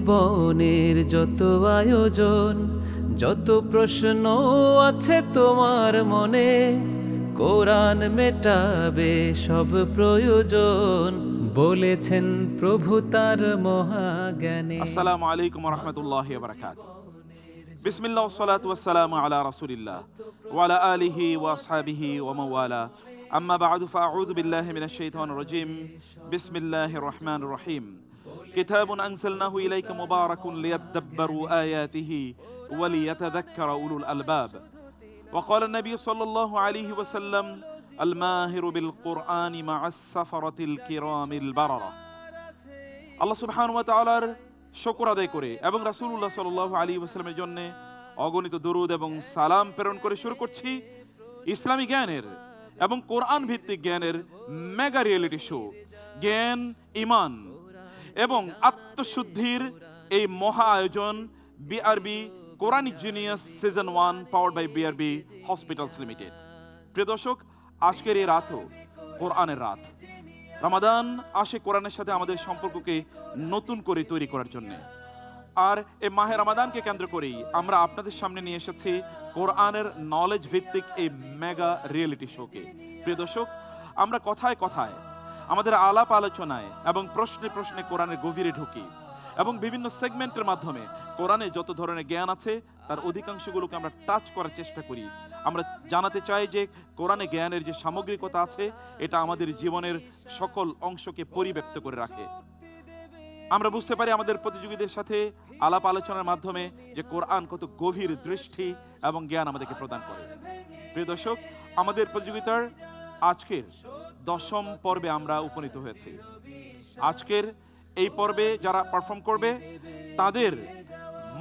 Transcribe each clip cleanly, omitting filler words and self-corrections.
জীবনের যত আয়োজন, যত প্রশ্ন আছে তোমার মনে, কোরআন মেটাবে সব প্রয়োজন, বলেছেন প্রভু তার মহাজ্ঞানে। আসসালামু আলাইকুম ওয়া রাহমাতুল্লাহি ওয়া বারাকাতুহু। বিসমিল্লাহ ওয়াসসালাতু ওয়াসসালামু আলা রাসূলিল্লাহ ওয়া আলা আলিহি ওয়া আসহাবিহি ওয়া মাওয়ালা। আম্মা বা'দু ফাআউযু বিল্লাহি মিনাশ শাইতানির রাজীম। বিসমিল্লাহির রহমানির রহিম। কিতাবুন আনজালনাহু ইলাইকা মুবারাকুন লিয়াদাব্বারু আয়াতিহি ওয়া লিয়াতাযাক্কারা উলুল আলবাব। ওয়া ক্বালা an-নাবিয়্যু সাল্লাল্লাহু আলাইহি ওয়াসাল্লাম আল মাহিরু বিল কুরআনি মা'আস সাফারাতিল কিরামিল বারারা। আল্লাহ সুবহানাহু ওয়া তাআলার শুকর আদায় করে এবং রাসূলুল্লাহ সাল্লাল্লাহু আলাইহি ওয়াসাল্লামের জন্য অগণিত দরুদ এবং সালাম প্রেরণ করে শুরু করছি ইসলামী জ্ঞানের এবং কোরআন ভিত্তিক জ্ঞানের মেগা রিয়েলিটি শো জ্ঞান, ঈমান এবং আত্মশুদ্ধির এই মহা আয়োজন BRB Quranic genius season 1 powered by BRB hospitals limited. প্রিয় দর্শক, আজকের এই রাতও কোরআনের রাত। রমাদান আসে কোরআনের সাথে আমাদের সম্পর্ককে নতুন করে তৈরি করার জন্য, আর এই মাহে রমাদানকে কেন্দ্র করেই আমরা আপনাদের সামনে নিয়ে এসেছি কোরআনের নলেজ ভিত্তিক এই মেগা রিয়েলিটি শোকে। প্রিয় দর্শক, আমরা কথায় কথায়, আমাদের আলাপ আলোচনায় এবং প্রশ্নে প্রশ্নে কোরআনের গভীরে ঢুকি এবং বিভিন্ন সেগমেন্টের মাধ্যমে কোরআনে যত ধরনের জ্ঞান আছে তার অধিকাংশগুলোকে আমরা টাচ করার চেষ্টা করি। আমরা জানাতে চাই যে কোরআনে জ্ঞানের যে সামগ্রিকতা আছে এটা আমাদের জীবনের সকল অংশকে পরিব্যাপ্ত করে রাখে। আমরা বুঝতে পারি আমাদের প্রতিযোগীদের সাথে আলাপ আলোচনার মাধ্যমে যে কোরআন কত গভীর দৃষ্টি এবং জ্ঞান আমাদেরকে প্রদান করে। প্রিয় দর্শক, আমাদের প্রতিযোগিতার আজকের 10ম পর্বে আমরা উপনীত হয়েছি। আজকের এই পর্বে যারা পারফর্ম করবে তাদের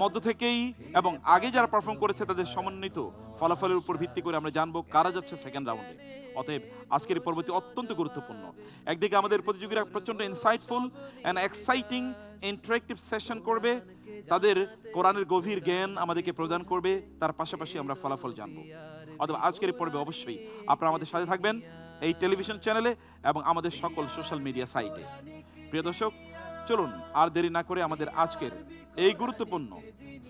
মধ্য থেকেই এবং আগে যারা পারফর্ম করেছে তাদের সমন্বিত ফলাফলের উপর ভিত্তি করে আমরা জানবো কারা যাচ্ছে সেকেন্ড রাউন্ডে। অতএব আজকের এই পর্বটি অত্যন্ত গুরুত্বপূর্ণ। একদিকে আমাদের প্রতিযোগীরা প্রচন্ড insightful and exciting interactive session করবে, তাদের কোরআনের গভীর জ্ঞান আমাদেরকে প্রদান করবে, তার পাশাপাশি আমরা ফলাফল জানবো। অতএব আজকের এই পর্বে অবশ্যই আপনারা আমাদের সাথে থাকবেন এই টেলিভিশন চ্যানেলে এবং আমাদের সকল সোশ্যাল মিডিয়া সাইটে। প্রিয় দর্শক, চলুন আর দেরি না করে আমাদের আজকের এই গুরুত্বপূর্ণ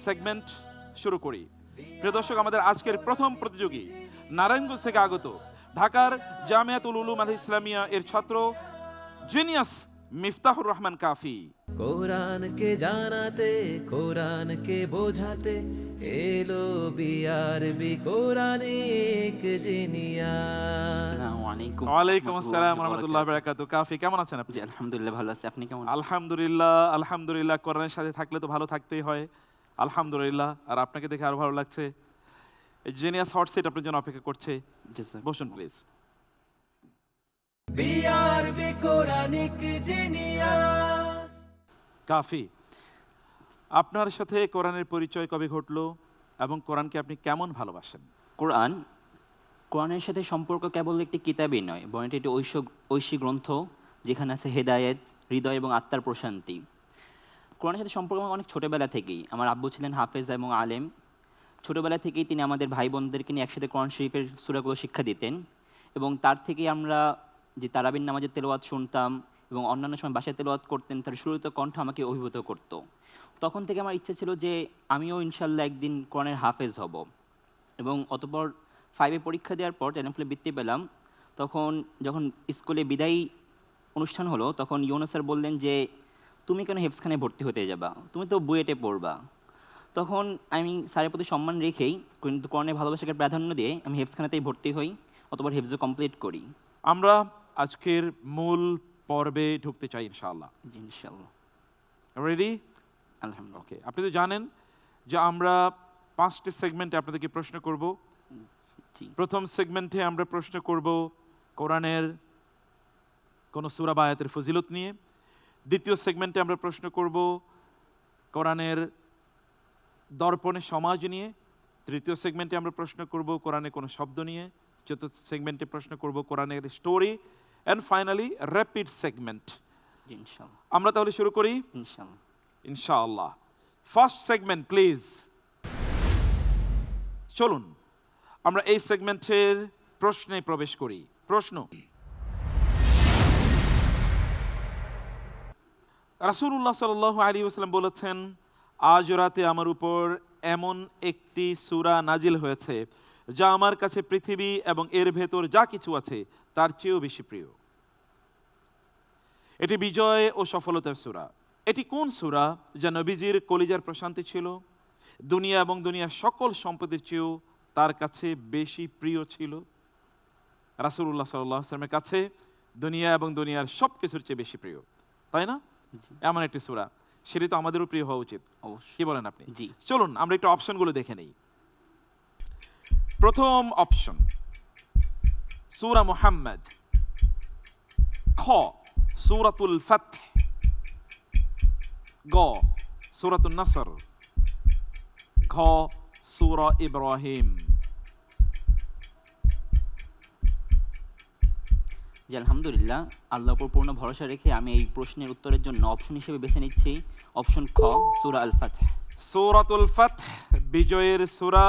সেগমেন্ট শুরু করি। প্রিয় দর্শক, আমাদের আজকের প্রথম প্রতিযোগী নারায়ণগঞ্জ থেকে আগত ঢাকার জামিয়াতুল উলুম আল ইসলামিয়া এর ছাত্র জিনিয়াস মিফতাহুর রহমান কাফি। কোরআনকে জানাতে, কোরআনকে বোঝাতে এলো বিআরবি কোরআনিক জিনিয়াস। আসসালামু আলাইকুম। ওয়ালাইকুম আসসালাম ওয়া রাহমাতুল্লাহি ওয়া বারাকাতুহু। কাফি, কেমন আছেন আপনি? জি আলহামদুলিল্লাহ ভালো আছি। আপনি কেমন? আলহামদুলিল্লাহ, আলহামদুলিল্লাহ। কোরআনের সাথে থাকলে তো ভালো থাকতেই হয়, আলহামদুলিল্লাহ। আর আপনাকে দেখে আরো ভালো লাগছে। এই জিনিয়াস হট সিট আপনার জন্য অপেক্ষা করছে। জি স্যার। বসুন please. BRB Quranic genius. Kafi, আপনার সাথে কোরআনের পরিচয় কবে ঘটলো এবং কোরআনকে আপনি কেমন ভালোবাসেন? কোরআনের সাথে সম্পর্ক কেবল একটি কিতাবই নয়, বরং এটি একটি ঐশী গ্রন্থ যেখানে আছে হেদায়েত, হৃদয় এবং আত্মার প্রশান্তি। কোরআনের সাথে সম্পর্ক আমার অনেক ছোটোবেলা থেকেই। আমার আব্বু ছিলেন হাফেজ এবং আলেম। ছোটোবেলা থেকেই তিনি আমাদের ভাই বোনদেরকে নিয়ে একসাথে কোরআন শরীফের সূরাগুলো শিক্ষা দিতেন এবং তার থেকেই আমরা যে তারাবির নামাজের তেলাওয়াত শুনতাম এবং অন্যান্য সময় বাসায় তেলাওয়াত করতেন, তার সুরত কণ্ঠ আমাকে অভিভূত করতো। তখন থেকে আমার ইচ্ছা ছিল যে আমিও ইনশাল্লাহ একদিন কোরআনের হাফেজ হব। এবং অতঃপর 5-এ পরীক্ষা দেওয়ার পর 10 ফলে বৃত্তি পেলাম। তখন যখন স্কুলে বিদায়ী অনুষ্ঠান হলো তখন ইউনুস স্যার বললেন যে তুমি কেন হেফজখানে ভর্তি হতে যাবা, তুমি তো বুয়েটে পড়বা। তখন আমি স্যারের প্রতি সম্মান রেখেই কিন্তু কোরআনের ভালোবাসাকে প্রাধান্য দিয়ে আমি হেফজখানাতেই ভর্তি হই, অতঃপর হেফজও কমপ্লিট করি। আমরা আজকের মূল পর্বে ঢুকতে চাই ইনশাআল্লাহ। জি ইনশাআল্লাহ। রেডি? আলহামদুলিল্লাহ। ওকে, আপনি তো জানেন যে আমরা 5টি সেগমেন্টে আপনাদেরকে প্রশ্ন করব। জি। প্রথম সেগমেন্টে আমরা প্রশ্ন করব কোরআনের কোন সূরা বা আয়াতের ফজিলত নিয়ে। দ্বিতীয় সেগমেন্টে আমরা প্রশ্ন করব কোরআনের দর্পণে সমাজ নিয়ে। তৃতীয় সেগমেন্টে আমরা প্রশ্ন করব কোরআনের কোনো শব্দ নিয়ে। চতুর্থ সেগমেন্টে প্রশ্ন করব কোরআনের story, and finally rapid segment. জি ইনশাআল্লাহ। আমরা তাহলে শুরু করি ইনশাআল্লাহ। ইনশাআল্লাহ। First segment please. চলুন আমরা এই সেগমেন্টের প্রশ্নে প্রবেশ করি। প্রশ্ন: রাসূলুল্লাহ সাল্লাল্লাহু আলাইহি ওয়াসাল্লাম বলেছেন, আজ রাতে আমার উপর এমন একটি সূরা নাজিল হয়েছে যা আমার কাছে পৃথিবী এবং এর ভেতর যা কিছু আছে তার চেয়েও বেশি প্রিয়। এটি বিজয় ও সফলতার সূরা। এটি কোন সূরা যা নবীজির কলিজার প্রশান্তি ছিল, দুনিয়া এবং দুনিয়ার সকল সম্পদের চেয়েও তার কাছে বেশি প্রিয় ছিল? রাসূলুল্লাহ সাল্লাল্লাহু আলাইহি ওয়াসাল্লামের কাছে দুনিয়া এবং দুনিয়ার সব কিছুর চেয়ে বেশি প্রিয়, তাই না? জি, এমন একটি সূরা, সেটি তো আমাদেরও প্রিয় হওয়া উচিত। অবশ্যই। কি বলেন আপনি? জি, চলুন আমরা একটু অপশনগুলো দেখে নেই। প্রথম অপশন সূরা মুহাম্মদ, খ সূরাতুল ফাতহ, গ সূরাতুন নাসর, ঘ সূরা ইব্রাহিম। জি, আলহামদুলিল্লাহ, আল্লাহর উপর পূর্ণ ভরসা রেখে আমি এই প্রশ্নের উত্তরের জন্য অপশন হিসেবে বেছে নিচ্ছি অপশন খ, সূরা আল ফাতহ। সূরাতুল ফাতহ বিজয়ের সূরা।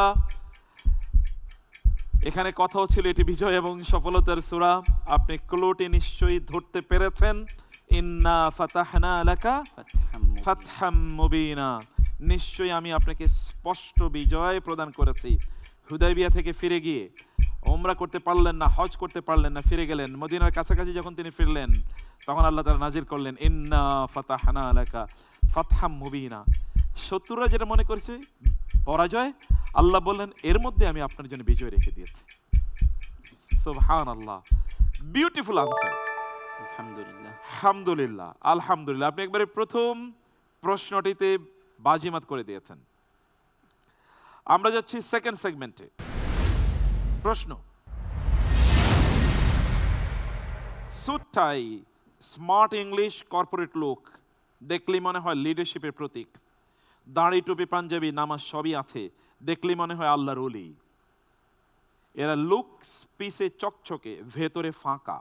এখানে কথাও ছিল এটি বিজয় এবং সফলতার সূরা। আপনি ক্লুটি নিশ্চয়ই ধরতে পেরেছেন। ইন্না ফাতাহনা লাকা ফাতহাম মুবিনা, নিশ্চয়ই আমি আপনাকে স্পষ্ট বিজয় প্রদান করেছি। হুদাইবিয়া থেকে ফিরে গিয়ে ওমরা করতে পারলেন না, হজ করতে পারলেন না, ফিরে গেলেন। মদিনার কাছাকাছি যখন তিনি ফিরলেন তখন আল্লাহ তাআলা নাজিল করলেন ইন্না ফাতাহনা লাকা ফাতহাম মুবিনা। শত্রুরা যেটা মনে করছে পরাজয়, আল্লাহ বললেন এর মধ্যে আমি আপনার জন্য বিজয় রেখে দিয়েছি। সুবহানাল্লাহ, বিউটিফুল আনসার। আলহামদুলিল্লাহ। আলহামদুলিল্লাহ, আলহামদুলিল্লাহ, আপনি একবারে প্রথম প্রশ্নটিতে বাজিমাত করে দিয়েছেন। আমরা যাচ্ছি সেকেন্ড সেগমেন্টে। প্রশ্ন, সুট টাই, স্মার্ট ইংলিশ, কর্পোরেট লুক, দেখলেই মনে হয় লিডারশিপের প্রতীক। দাড়ি, টুপি, পাঞ্জাবি, নামাজ সবই আছে, দেখলেই মনে হয় আল্লাহর ওলি। এরা লুকস পিসে চকচকে, ভেতরে ফাঁকা,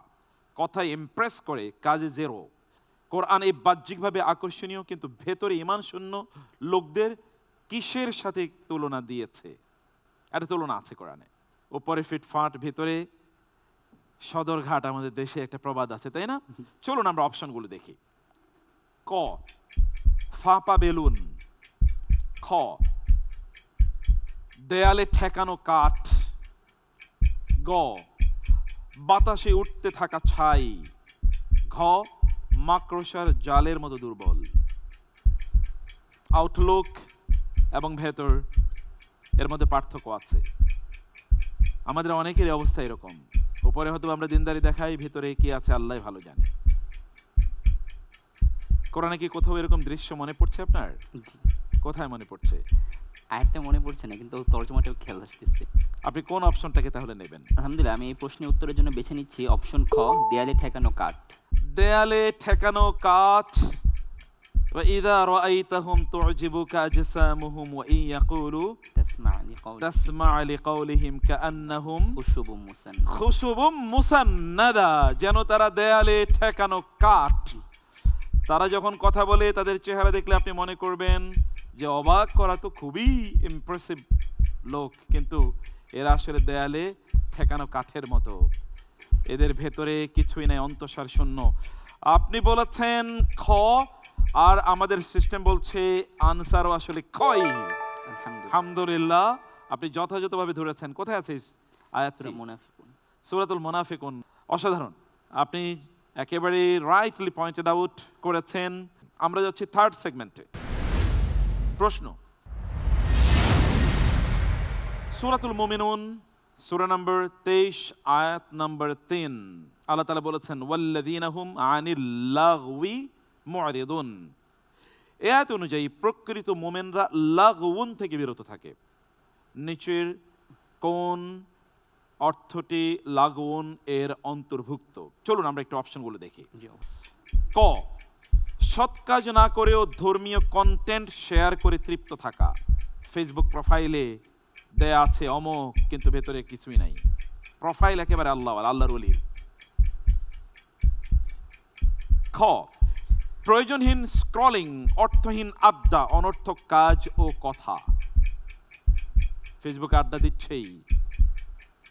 কথায় ইমপ্রেস করে, কাজে জেরো। কোরআন এই বাহ্যিকভাবে আকর্ষণীয় কিন্তু ভেতরে ঈমান শূন্য লোকদের কিসের সাথে তুলনা দিয়েছে? একটা তুলনা আছে কোরআনে। উপরে ফিটফাট, ভেতরে সদরঘাট, আমাদের দেশে একটা প্রবাদ আছে, তাই না? চলুন আমরা অপশনগুলো দেখি। ক ফাঁপা বেলুন, খ দেয়ালে ঠেকানো কাঠ, গ বাতাসে উঠতে থাকা ছাই, ঘ মাকড়সার জালের মতো দুর্বল। আউটলুক এবং ভেতর, এর মধ্যে পার্থক্য আছে। আমাদের অনেকেরই অবস্থা এরকম, উপরে হয়তো আমরা দিনদারি দেখাই, ভেতরে কি আছে আল্লাহ ভালো জানে। কোরআনে কি কোথাও এরকম দৃশ্য মনে পড়ছে আপনার? জি, কোথায় মনে পড়ছে? আরেকটা মনে পড়ছে না, কিন্তু তর্জমাটাও খেয়াল আসতেছে। আপনি কোন অপশনটাকে তাহলে নেবেন? আলহামদুলিল্লাহ, আমি এই প্রশ্নের উত্তরের জন্য বেছে নিচ্ছি অপশন খ, দেয়ালে ঠেকানো কাঠ। দেয়ালে ঠেকানো কাঠ। وإذا رأيتهم تعجبك أجسامهم وإن يقولوا تسمع لقولهم كأنهم খুশুব মুসান্নাদা। خشب مسندة, যেন তারা দেয়ালে ঠেকানো কাঠ। তারা যখন কথা বলে তাদের চেহারা দেখলে আপনি মনে করবেন যে অবাক করা তো খুবই ইমপ্রেসিভ লোক, কিন্তু এরা আসলে দেয়ালে ঠেকানো কাঠের মতো। এদের ভেতরে কিছুই নাই, অন্তঃসার শূন্য। আপনি বলেছেন খ, আর আমাদের সিস্টেম বলছে আনসারও আসলে খই। আলহামদুলিল্লাহ, আপনি যথাযথভাবে ধরেছেন। কোথায় আছে আয়াতটি? সূরাতুল মুনাফিকুন। অসাধারণ, আপনি একেবারে রাইটলি পয়েন্টেড আউট করেছেন। আমরা যাচ্ছি থার্ড সেগমেন্টে। প্রশ্ন, সূরাতুল মুমিনুন, সূরা নম্বর 23, আয়াত নম্বর 3। আল্লাহ তাআলা বলেছেন ওয়াল্লাযীনা হুম আনিল লাগওয়ি মু'রিদুন। এই আয়াত অনুযায়ী প্রকৃত মুমিনরা লাগউন থেকে বিরত থাকে। নিচের কোন অর্থটি লাগউন এর অন্তর্ভুক্ত? চলুন আমরা একটু অপশনগুলো দেখি। ক সৎ কাজ না করেও ধর্মীয় কন্টেন্ট শেয়ার করে তৃপ্ত থাকা। ফেসবুক প্রোফাইলে দেয়া আছে অমুক, কিন্তু ভেতরে কিছুই নাই। প্রোফাইল একেবারে আল্লাহর ওলির। খ প্রয়োজনহীন স্ক্রলিং, অর্থহীন আড্ডা, অনর্থক কাজ ও কথা। ফেসবুকে আড্ডা দিচ্ছেই,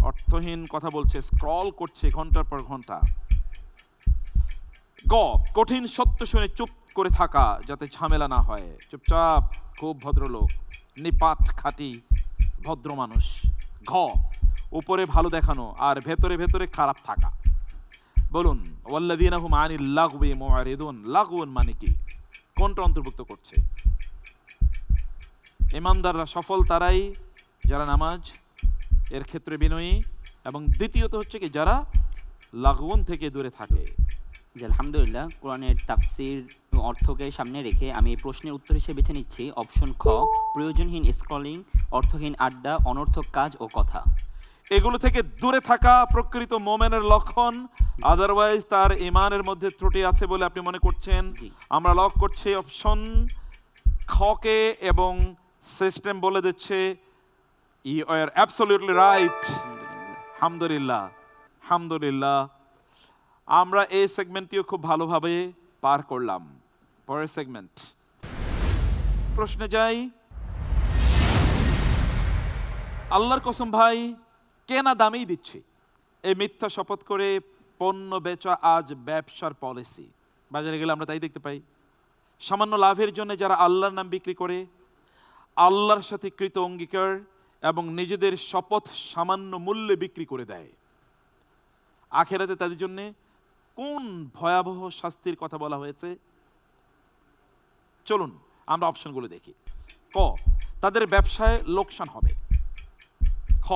অর্থহীন কথা বলছে, স্ক্রল করছে ঘন্টার পর ঘন্টা। গ কঠিন সত্য শুনে চুপ করে থাকা, যাতে ঝামেলা না হয়, চুপচাপ, খুব ভদ্রলোক, নিপাট খাঁটি ভদ্র মানুষ। ঘ, উপরে ভালো দেখানো আর ভেতরে ভেতরে খারাপ থাকা। বলুন, ওয়াল্লাযীনা হুম আনিল লাগওয়ি মুআরিদুন, লাগওয়ুন মানে কি, কোনটা অন্তর্ভুক্ত করছে? ইমানদাররা সফল তারাই যারা নামাজ এর ক্ষেত্রে বিনয়ী, এবং দ্বিতীয়ত হচ্ছে কি যারা লাগওয়ুন থেকে দূরে থাকে। জি আলহামদুলিল্লাহ, কোরআনের তাফসির এবং অর্থকে সামনে রেখে আমি এই প্রশ্নের উত্তর হিসেবে বেছে নিচ্ছি অপশন খ, প্রয়োজনহীন স্ক্রলিং, অর্থহীন আড্ডা, অনর্থক কাজ ও কথা। এগুলো থেকে দূরে থাকা প্রকৃত মোমেনের লক্ষণ, আদারওয়াইজ তার ইমানের মধ্যে ত্রুটি আছে বলে আপনি মনে করছেন। জি। আমরা লক করছি অপশন খকে, এবং সিস্টেম বলে দিচ্ছে ইউ আর অ্যাবসলিউটলি রাইট। আলহামদুলিল্লাহ, আলহামদুলিল্লাহ। আমরা এই সেগমেন্টটিও খুব ভালোভাবে পার করলাম। পরের সেগমেন্ট, প্রশ্নে যাই। আল্লাহর কসম ভাই, কেনা দামেই দিচ্ছে, এই মিথ্যা শপথ করে পণ্য বেচা আজ ব্যবসার পলিসি। বাজারে গেলে আমরা তাই দেখতে পাই। সামান্য লাভের জন্য যারা আল্লাহর নাম বিক্রি করে, আল্লাহর সাথে কৃত অঙ্গীকার এবং নিজেদের শপথ সামান্য মূল্যে বিক্রি করে দেয়, আখেরাতে তাদের জন্য কোন ভয়াবহ শাস্তির কথা বলা হয়েছে? চলুন আমরা অপশনগুলো দেখি। ক, তাদের ব্যবসায় লোকসান হবে। খ,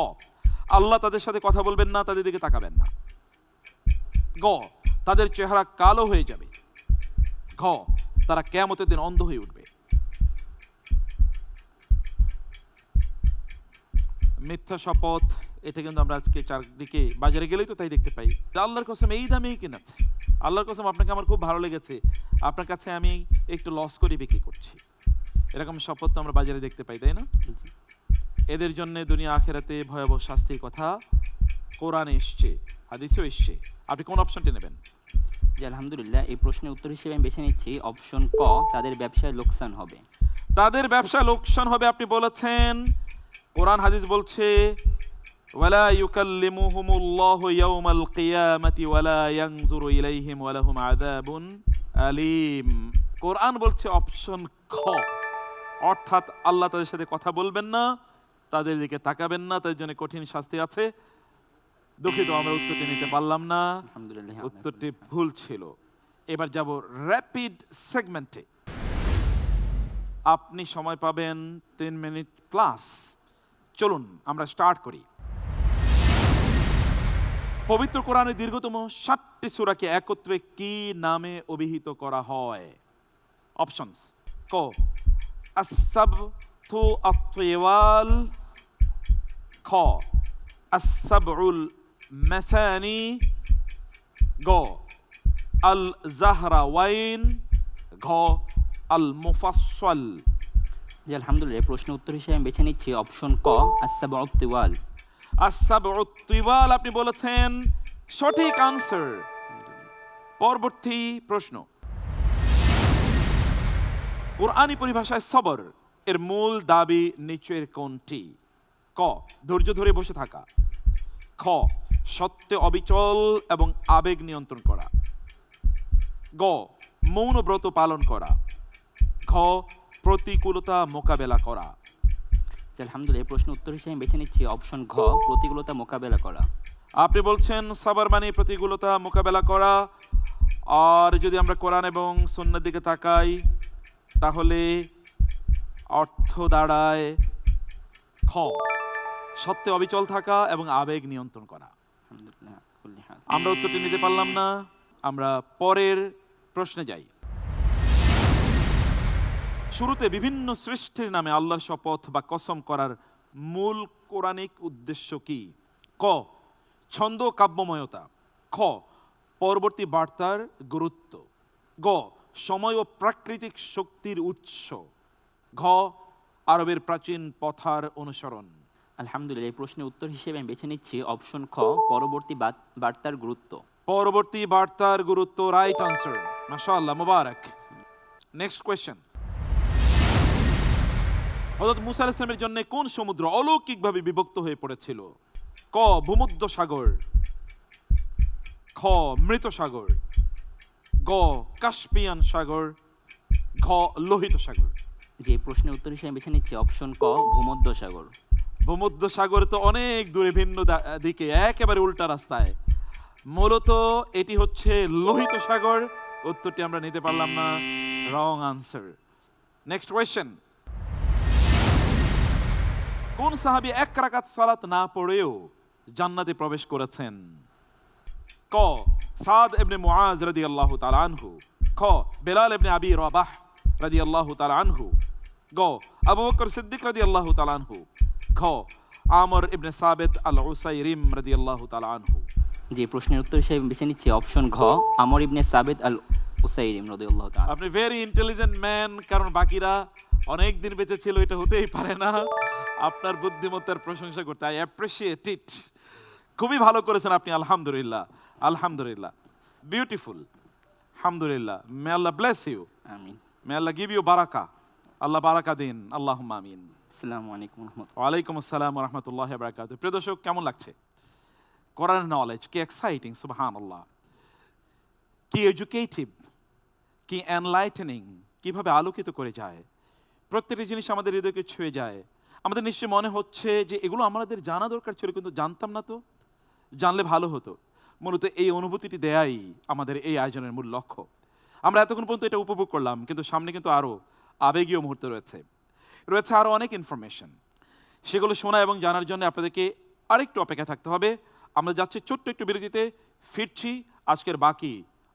আল্লাহ তাদের সাথে কথা বলবেন না, তাদের দিকে তাকাবেন না। গ, তাদের চেহারা কালো হয়ে যাবে। ঘ, তারা কিয়ামতের দিন অন্ধ হয়ে উঠবে। মিথ্যা শপথ, এটা কিন্তু আমরা আজকে চারদিকে বাজারে গেলেই তো তাই দেখতে পাই। আল্লাহর কসম এই দামেই কিনেছে, আল্লাহর কসম আপনাকে আমার খুব ভালো লেগেছে, আপনার কাছে আমি একটু লস করে বিক্রি করছি, এরকম শপথ তো আমরা বাজারে দেখতে পাই, তাই না? জি। এদের জন্য দুনিয়া আখেরাতে ভয়াবহ শাস্তির কথা কোরআনে এসছে, হাদিসেও এসছে। আপনি কোন অপশনটি নেবেন? জি আলহামদুলিল্লাহ, এই প্রশ্নের উত্তর হিসেবে আমি বেছে নিচ্ছি অপশন ক, তাদের ব্যবসায় লোকসান হবে। তাদের ব্যবসা লোকসান হবে আপনি বলেছেন। কোরআন হাদিস বলছে ওয়ালা ইউকাল্লিমুহুমুল্লাহু ইয়াওমাল কিয়ামাতি ওয়ালা ইয়ানজুরু ইলাইহিম ওয়া লাহুম আযাবুন আলীম। কোরআন বলছে অপশন খ, অর্থাৎ আল্লাহ তাদের সাথে কথা বলবেন না, তাদের দিকে তাকাবেন না, তাদের জন্য কঠিন শাস্তি আছে। দুঃখিত, আমরা উত্তরটি নিতে পারলাম না, আলহামদুলিল্লাহ, উত্তরটি ভুল ছিল। এবার যাব র্যাপিড সেগমেন্টে। আপনি সময় পাবেন 3 মিনিট প্লাস। চলুন আমরা স্টার্ট করি। পবিত্র কোরআনের দীর্ঘতম 7টি সূরাকে একত্রে কি নামে অভিহিত করা হয়? অপশনস: ক, আস-সাবতু আত-তিওয়াল। খ, আস-সাবউল মাসানি। গ, আল-জাহরাওয়াইন। ঘ, আল-মুফাসসাল। জি আলহামদুলিল্লাহ, এই প্রশ্নের উত্তর হিসেবে আমি বেছে নিচ্ছি অপশন ক, আস-সাবউত তিওয়াল। আস-সাবউত তিওয়াল আপনি বলেছেন, সঠিক আনসার। পরবর্তী প্রশ্ন, কোরআনী পরিভাষায় সবর এর মূল দাবি নিচের কোনটি? ক, ধৈর্য ধরে বসে থাকা। খ, সত্যে অবিচল এবং আবেগ নিয়ন্ত্রণ করা। গ, মৌন ব্রত পালন করা। ঘ, প্রতিকূলতা মোকাবেলা করা। জি আলহামদুলিল্লাহ, এই প্রশ্নের উত্তর হিসেবে আমি বেছে নিচ্ছি অপশন ঘ, প্রতিকূলতা মোকাবেলা করা। আপনি বলছেন সবর মানে প্রতিকূলতা মোকাবেলা করা। আর যদি আমরা কোরআন এবং সুন্নাহর দিকে তাকাই, তাহলে অর্থ দাঁড়ায় খ, সত্যে অবিচল থাকা এবং আবেগ নিয়ন্ত্রণ করা। আলহামদুলিল্লাহ, কুল্লি হাল। আমরা উত্তরটি নিতে পারলাম না, আমরা পরের প্রশ্নে যাই। শুরুতে বিভিন্ন সৃষ্টির নামে আল্লাহর শপথ বা কসম করার মূল কোরআনিক উদ্দেশ্য কি? ক, ছন্দ কাব্যময়তা। খ, পরবর্তী বার্তার গুরুত্ব। গ, সময় ও প্রাকৃতিক শক্তির উৎস। ঘ, আরবের প্রাচীন প্রথার অনুসরণ। আলহামদুলিল্লাহ, এই প্রশ্নের উত্তর হিসেবে আমি বেছে নিচ্ছি অপশন খ, পরবর্তী বার্তার গুরুত্ব। পরবর্তী বার্তার গুরুত্ব, রাইট আনসার, মাশাআল্লাহ, মুবারক। নেক্সট কোয়েশ্চেন, হযরত মুসা আলাইহিস সালামের জন্য কোন সমুদ্র অলৌকিকভাবে বিভক্ত হয়ে পড়েছিল? ক, ভূমধ্য সাগর। খ, মৃত সাগর। গ, কাস্পিয়ান সাগর। ঘ লোহিত সাগর। যে প্রশ্নের উত্তর হিসেবে বেছে নিচ্ছি অপশন ক ভূমধ্য সাগর। ভূমধ্য সাগর তো অনেক দূরে, ভিন্ন দিকে, একেবারে উল্টা রাস্তায়। মূলত এটি হচ্ছে লোহিত সাগর। উত্তরটি আমরা নিতে পারলাম না, রং আনসার। নেক্সট কোয়েশ্চেন, কোন সাহাবী এক রাকাত সালাত না পড়েও জান্নাতে প্রবেশ করেছেন? ক সাদ ইবনে মুআজ রাদিয়াল্লাহু তাআলা আনহু, খ বেলাল ইবনে আবি রাবাহ রাদিয়াল্লাহু তাআলা আনহু, গ আবু বকর সিদ্দিক রাদিয়াল্লাহু তাআলা আনহু, ঘ আমর ইবনে সাবিত আল উসাইরিম রাদিয়াল্লাহু তাআলা আনহু। যে প্রশ্নের উত্তর হিসেবে বেছে নিচ্ছি অপশন ঘ আমর ইবনে সাবিত আল উসাইরিম রাদিয়াল্লাহু তাআলা। আপনি ভেরি ইন্টেলিজেন্ট ম্যান, কারণ বাকিরা অনেক দিন বেঁচে ছিল, এটা হতেই পারে না। আপনার বুদ্ধিমত্তার প্রশংসা করতে আই অ্যাপ্রিশিয়েট ইট। খুবই ভালো করেছেন আপনি, আলহামদুলিল্লাহ, আলহামদুলিল্লাহ, বিউটিফুল, আলহামদুলিল্লাহ। মে আল্লাহ ব্লেস ইউ, আমিন। মে আল্লাহ গিভ ইউ বারাকা, আল্লাহ বারাকা দিন, আল্লাহুম্মা আমিন। আসসালামু আলাইকুম ওয়া রাহমাতুল্লাহ। ওয়ালাইকুম আসসালাম ওয়া রাহমাতুল্লাহি ওয়া বারাকাতুহু। প্রিয় দর্শক, কেমন লাগছে কোরআনের নলেজ? কি এক্সাইটিং, সুবহানাল্লাহ, কি এডুকেটিভ, কি এনলাইটেনিং, কিভাবে আলোকিত করে যায়। প্রত্যেকটি জিনিস আমাদের হৃদয়কে ছুঁয়ে যায়। আমাদের নিশ্চয়ই মনে হচ্ছে যে এগুলো আমাদের জানা দরকার ছিল, কিন্তু জানতাম না, তো জানলে ভালো হতো। মূলত এই অনুভূতিটি দেয়াই আমাদের এই আয়োজনের মূল লক্ষ্য। আমরা এতক্ষণ পর্যন্ত এটা উপভোগ করলাম, কিন্তু সামনে কিন্তু আরও আবেগীয় মুহূর্ত রয়েছে আরও অনেক ইনফরমেশন। সেগুলো শোনা এবং জানার জন্য আপনাদেরকে আরেকটু অপেক্ষা থাকতে হবে। আমরা যাচ্ছি ছোট্ট একটু বিরতিতে, ফিরছি আজকের বাকি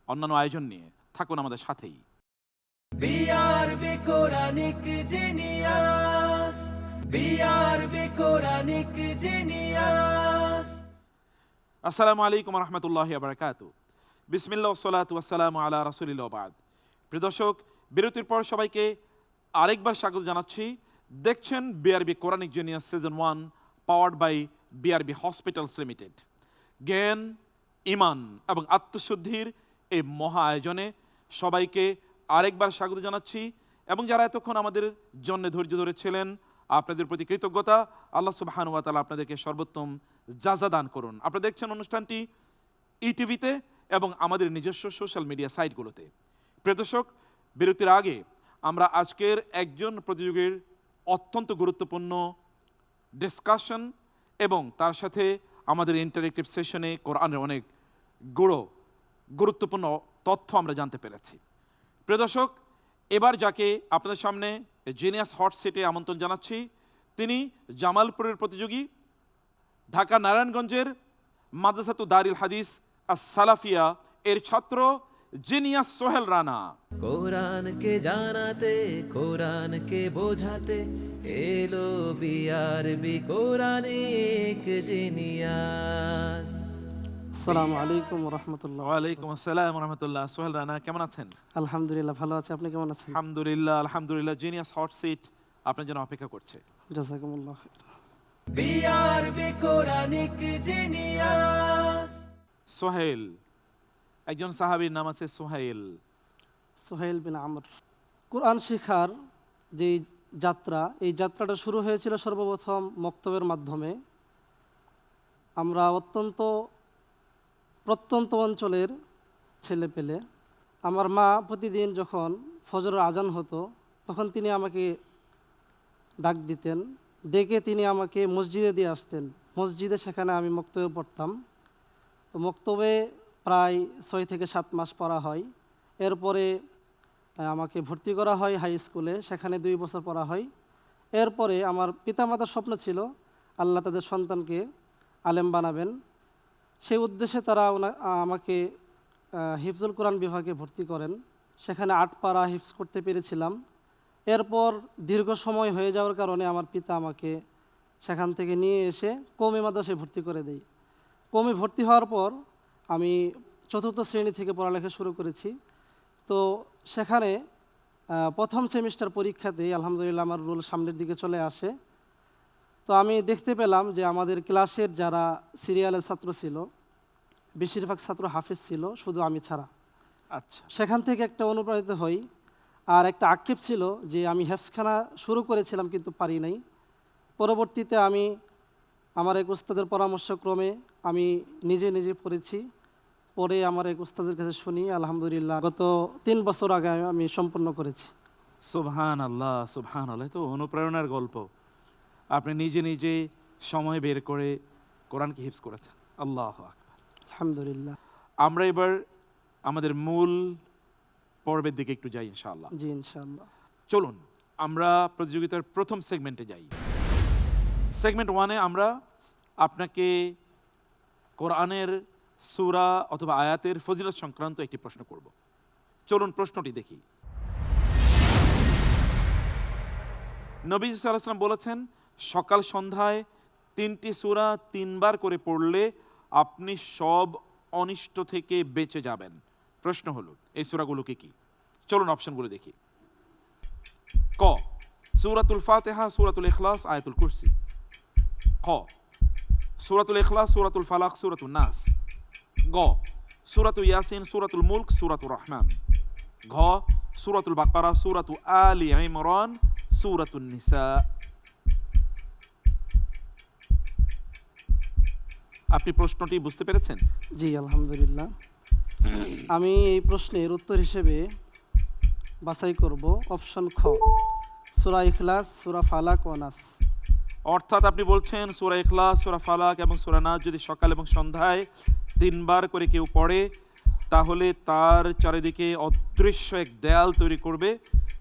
অন্যান্য আয়োজন নিয়ে। থাকুন আমাদের সাথেই। BRB Quranic genius, BRB Quranic genius. আসসালামু আলাইকুম ওয়া রাহমাতুল্লাহি ওয়া বারাকাতুহু। বিসমিল্লাহ ওয়াসসালাতু ওয়াসসালামু আলা রাসূলিল্লাহ ওয়া বাদ। প্রিয় দর্শক, বিরতির পর সবাইকে আরেকবার স্বাগত জানাচ্ছি। দেখছেন BRB Quranic genius season 1, powered by BRB hospitals limited. জ্ঞান, ইমান এবং আত্মশুদ্ধির এই মহা আয়োজনে সবাইকে আরেকবার স্বাগত জানাচ্ছি, এবং যারা এতক্ষণ আমাদের জন্য ধৈর্য ধরেছিলেন, আপনাদের প্রতি কৃতজ্ঞতা। আল্লাহ সুবহানাহু ওয়া তাআলা আপনাদেরকে সর্বোত্তম জাযা দান করুন। আপনারা দেখছেন অনুষ্ঠানটি ইটিভিতে এবং আমাদের নিজস্ব সোশ্যাল মিডিয়া সাইটগুলোতে। প্রিয় দর্শক, বিরতির আগে আমরা আজকের একজন প্রতিযোগীর অত্যন্ত গুরুত্বপূর্ণ ডিসকাশন এবং তার সাথে আমাদের ইন্টারেক্টিভ সেশনে কোরআনের অনেক গুরুত্বপূর্ণ তথ্য আমরা জানতে পেরেছি। প্রিয় দর্শক, এবার যাকে আপনাদের সামনে জিনিয়াস হট সিটে আমন্ত্রণ জানাচ্ছি, তিনি জামালপুরের প্রতিযোগী, ঢাকা নারায়ণগঞ্জের মাদ্রাসাতু দারিল হাদিস আস সালাফিয়া এর ছাত্র জিনিয়াস সোহেল রানা। কোরআনকে জানাতে, কোরআনকে বোঝাতে এলো বিআরবি কোরআনিক জিনিয়াস। আসসালামু আলাইকুম ওয়া রাহমাতুল্লাহ। ওয়ালাইকুম আসসালাম ওয়া রাহমাতুল্লাহ। সোহেল রানা, কেমন আছেন? আলহামদুলিল্লাহ ভালো আছি, আপনি কেমন আছেন? আলহামদুলিল্লাহ, আলহামদুলিল্লাহ। জিনিয়াস হট সিট আপনার জন্য অপেক্ষা করছে। জাযাকুমুল্লাহ খাইর। BRB Quranic genius. সোহেল, একজন সাহাবীর নাম আছে সোহেল। সোহেল বিন আমর। কোরআন শেখার যে যাত্রা, এই যাত্রাটা শুরু হয়েছিল সর্বপ্রথম মক্তবের মাধ্যমে। আমরা অত্যন্ত প্রত্যন্ত অঞ্চলের ছেলে পেলে। আমার মা প্রতিদিন যখন ফজরের আজান হতো, তখন তিনি আমাকে ডাক দিতেন, ডেকে তিনি আমাকে মসজিদে দিয়ে আসতেন। মসজিদে সেখানে আমি মক্তবে পড়তাম। তো মক্তবে প্রায় 6 থেকে 7 মাস পড়া হয়। এরপরে আমাকে ভর্তি করা হয় হাই স্কুলে, সেখানে 2 বছর পড়া হয়। এরপরে আমার পিতামাতার স্বপ্ন ছিল আল্লাহ তাদের সন্তানকে আলেম বানাবেন। সেই উদ্দেশ্যে তারা আমাকে হিফজুল কোরআন বিভাগে ভর্তি করেন। সেখানে 8 পারা হিফজ করতে পেরেছিলাম। এরপর দীর্ঘ সময় হয়ে যাওয়ার কারণে আমার পিতা আমাকে সেখান থেকে নিয়ে এসে কওমি মাদ্রাসায় ভর্তি করে দেয়। কওমি ভর্তি হওয়ার পর আমি 4র্থ শ্রেণী থেকে পড়ালেখা শুরু করেছি। তো সেখানে প্রথম সেমিস্টার পরীক্ষাতেই আলহামদুলিল্লাহ আমার রোল সামনের দিকে চলে আসে। তো আমি দেখতে পেলাম যে আমাদের ক্লাসের যারা সিরিয়ালের ছাত্র ছিল, বেশিরভাগ ছাত্র হাফেজ ছিল, শুধু আমি ছাড়া। আচ্ছা, সেখান থেকে একটা অনুপ্রাণিত হই। আর একটা আক্ষেপ ছিল যে আমি হেফজখানা শুরু করেছিলাম কিন্তু পারি নাই। পরবর্তীতে আমি আমার এক উস্তাদের পরামর্শক্রমে আমি নিজে নিজে পড়েছি। পরে আমার এক উস্তাদের কাছে শুনি, আলহামদুলিল্লাহ গত 3 বছর আগে আমি সম্পন্ন করেছি। সুবহান আল্লাহ, তো অনুপ্রেরণার গল্প। আপনি নিজে নিজে সময় বের করে কোরআনকে হিফজ করেছেন, আল্লাহু আকবার। আলহামদুলিল্লাহ। আমরা এবার আমাদের মূল পর্বের দিকে একটু যাই ইনশাআল্লাহ। জি ইনশাআল্লাহ। চলুন আমরা প্রতিযোগিতার প্রথম সেগমেন্টে যাই। সেগমেন্ট 1-এ আমরা আপনাকে কোরআনের সূরা অথবা আয়াতের ফজিলত সংক্রান্ত একটি প্রশ্ন করব। চলুন প্রশ্নটি দেখি। নবী সাল্লাল্লাহু আলাইহি ওয়াসাল্লাম বলেছেন, সকাল সন্ধ্যায় 3টি সূরা 3 বার করে পড়লে আপনি সব অনিষ্ট থেকে বেঁচে যাবেন। প্রশ্ন হলো এই সূরাগুলো কি? চলুন অপশনগুলো দেখি। ক, সূরাতুল ফাতিহা, সূরাতুল ইখলাস, আয়াতুল কুরসি। খ, সূরাতুল ইখলাস, সূরাতুল ফালাক, সূরাতুন নাস। গ, সূরাতুল ইয়াসিন, সূরাতুল মুলক, সূরাতুর রহমান। ঘ, সূরাতুল বাকারা, সূরাতু আলি ইমরান, সূরাতুন নিসা। আপনি প্রশ্নটি বুঝতে পেরেছেন? জি আলহামদুলিল্লাহ। আমি এই প্রশ্নের উত্তর হিসেবে বাছাই করব অপশন খ, সূরা ইখলাস, সূরা ফালাক ও নাস। অর্থাৎ আপনি বলছেন সূরা ইখলাস, সূরা ফালাক এবং সূরা নাস যদি সকাল এবং সন্ধ্যায় 3 বার করে কেউ পড়ে, তাহলে তার চারিদিকে অদৃশ্য এক দেয়াল তৈরি করবে,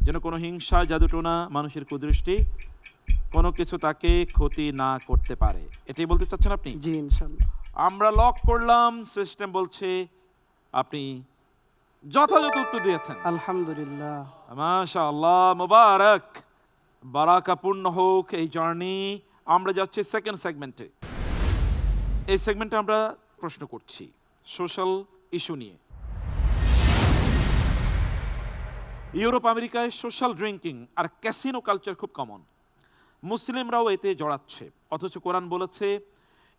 যেন কোনো হিংসা, জাদুটোনা, মানুষের কুদৃষ্টি কোনো কিছু তাকে ক্ষতি না করতে পারে। এটাই বলতে চাচ্ছেন আপনি? জি ইনশাআল্লাহ। আমরা লক করলাম, সিস্টেম বলছে আপনি যথাযথ উত্তর দিয়েছেন। আলহামদুলিল্লাহ। মাশাআল্লাহ, মুবারক, বারাকাপূর্ণ হোক এই জার্নি। আমরা যাচ্ছি সেকেন্ড সেগমেন্টে। এই সেগমেন্টে আমরা প্রশ্ন করছি সোশ্যাল ইস্যু নিয়ে। ইউরোপ আমেরিকায় সোশ্যাল ড্রিঙ্কিং আর ক্যাসিনো কালচার খুব কমন। মুসলিমরাও এতে জড়াচ্ছে, অথচ কোরআন বলেছে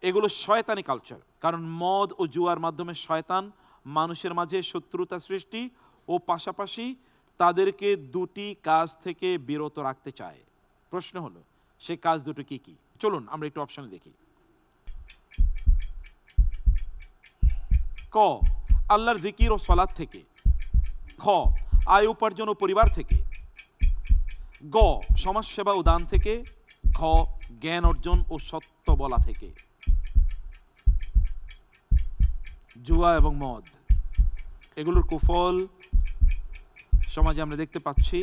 এগুলো শয়তানি কালচার, কারণ মদ ও জুয়ার মাধ্যমে শয়তান মানুষের মাঝে শত্রুতা সৃষ্টি ও পাশাপাশি তাদেরকে দুটি কাজ থেকে বিরত রাখতে চায়। প্রশ্ন হলো সেই কাজ দুটো কি কি? চলুন আমরা একটু অপশনে দেখি। ক, আল্লাহর জিকির ও সালাত থেকে। খ, আয় উপার্জন ও পরিবার থেকে। গ, সমাজসেবা ও দান থেকে। ঘ, জ্ঞান অর্জন ও সত্য বলা থেকে। জুয়া এবং মদ, এগুলোর কুফল সমাজে আমরা দেখতে পাচ্ছি।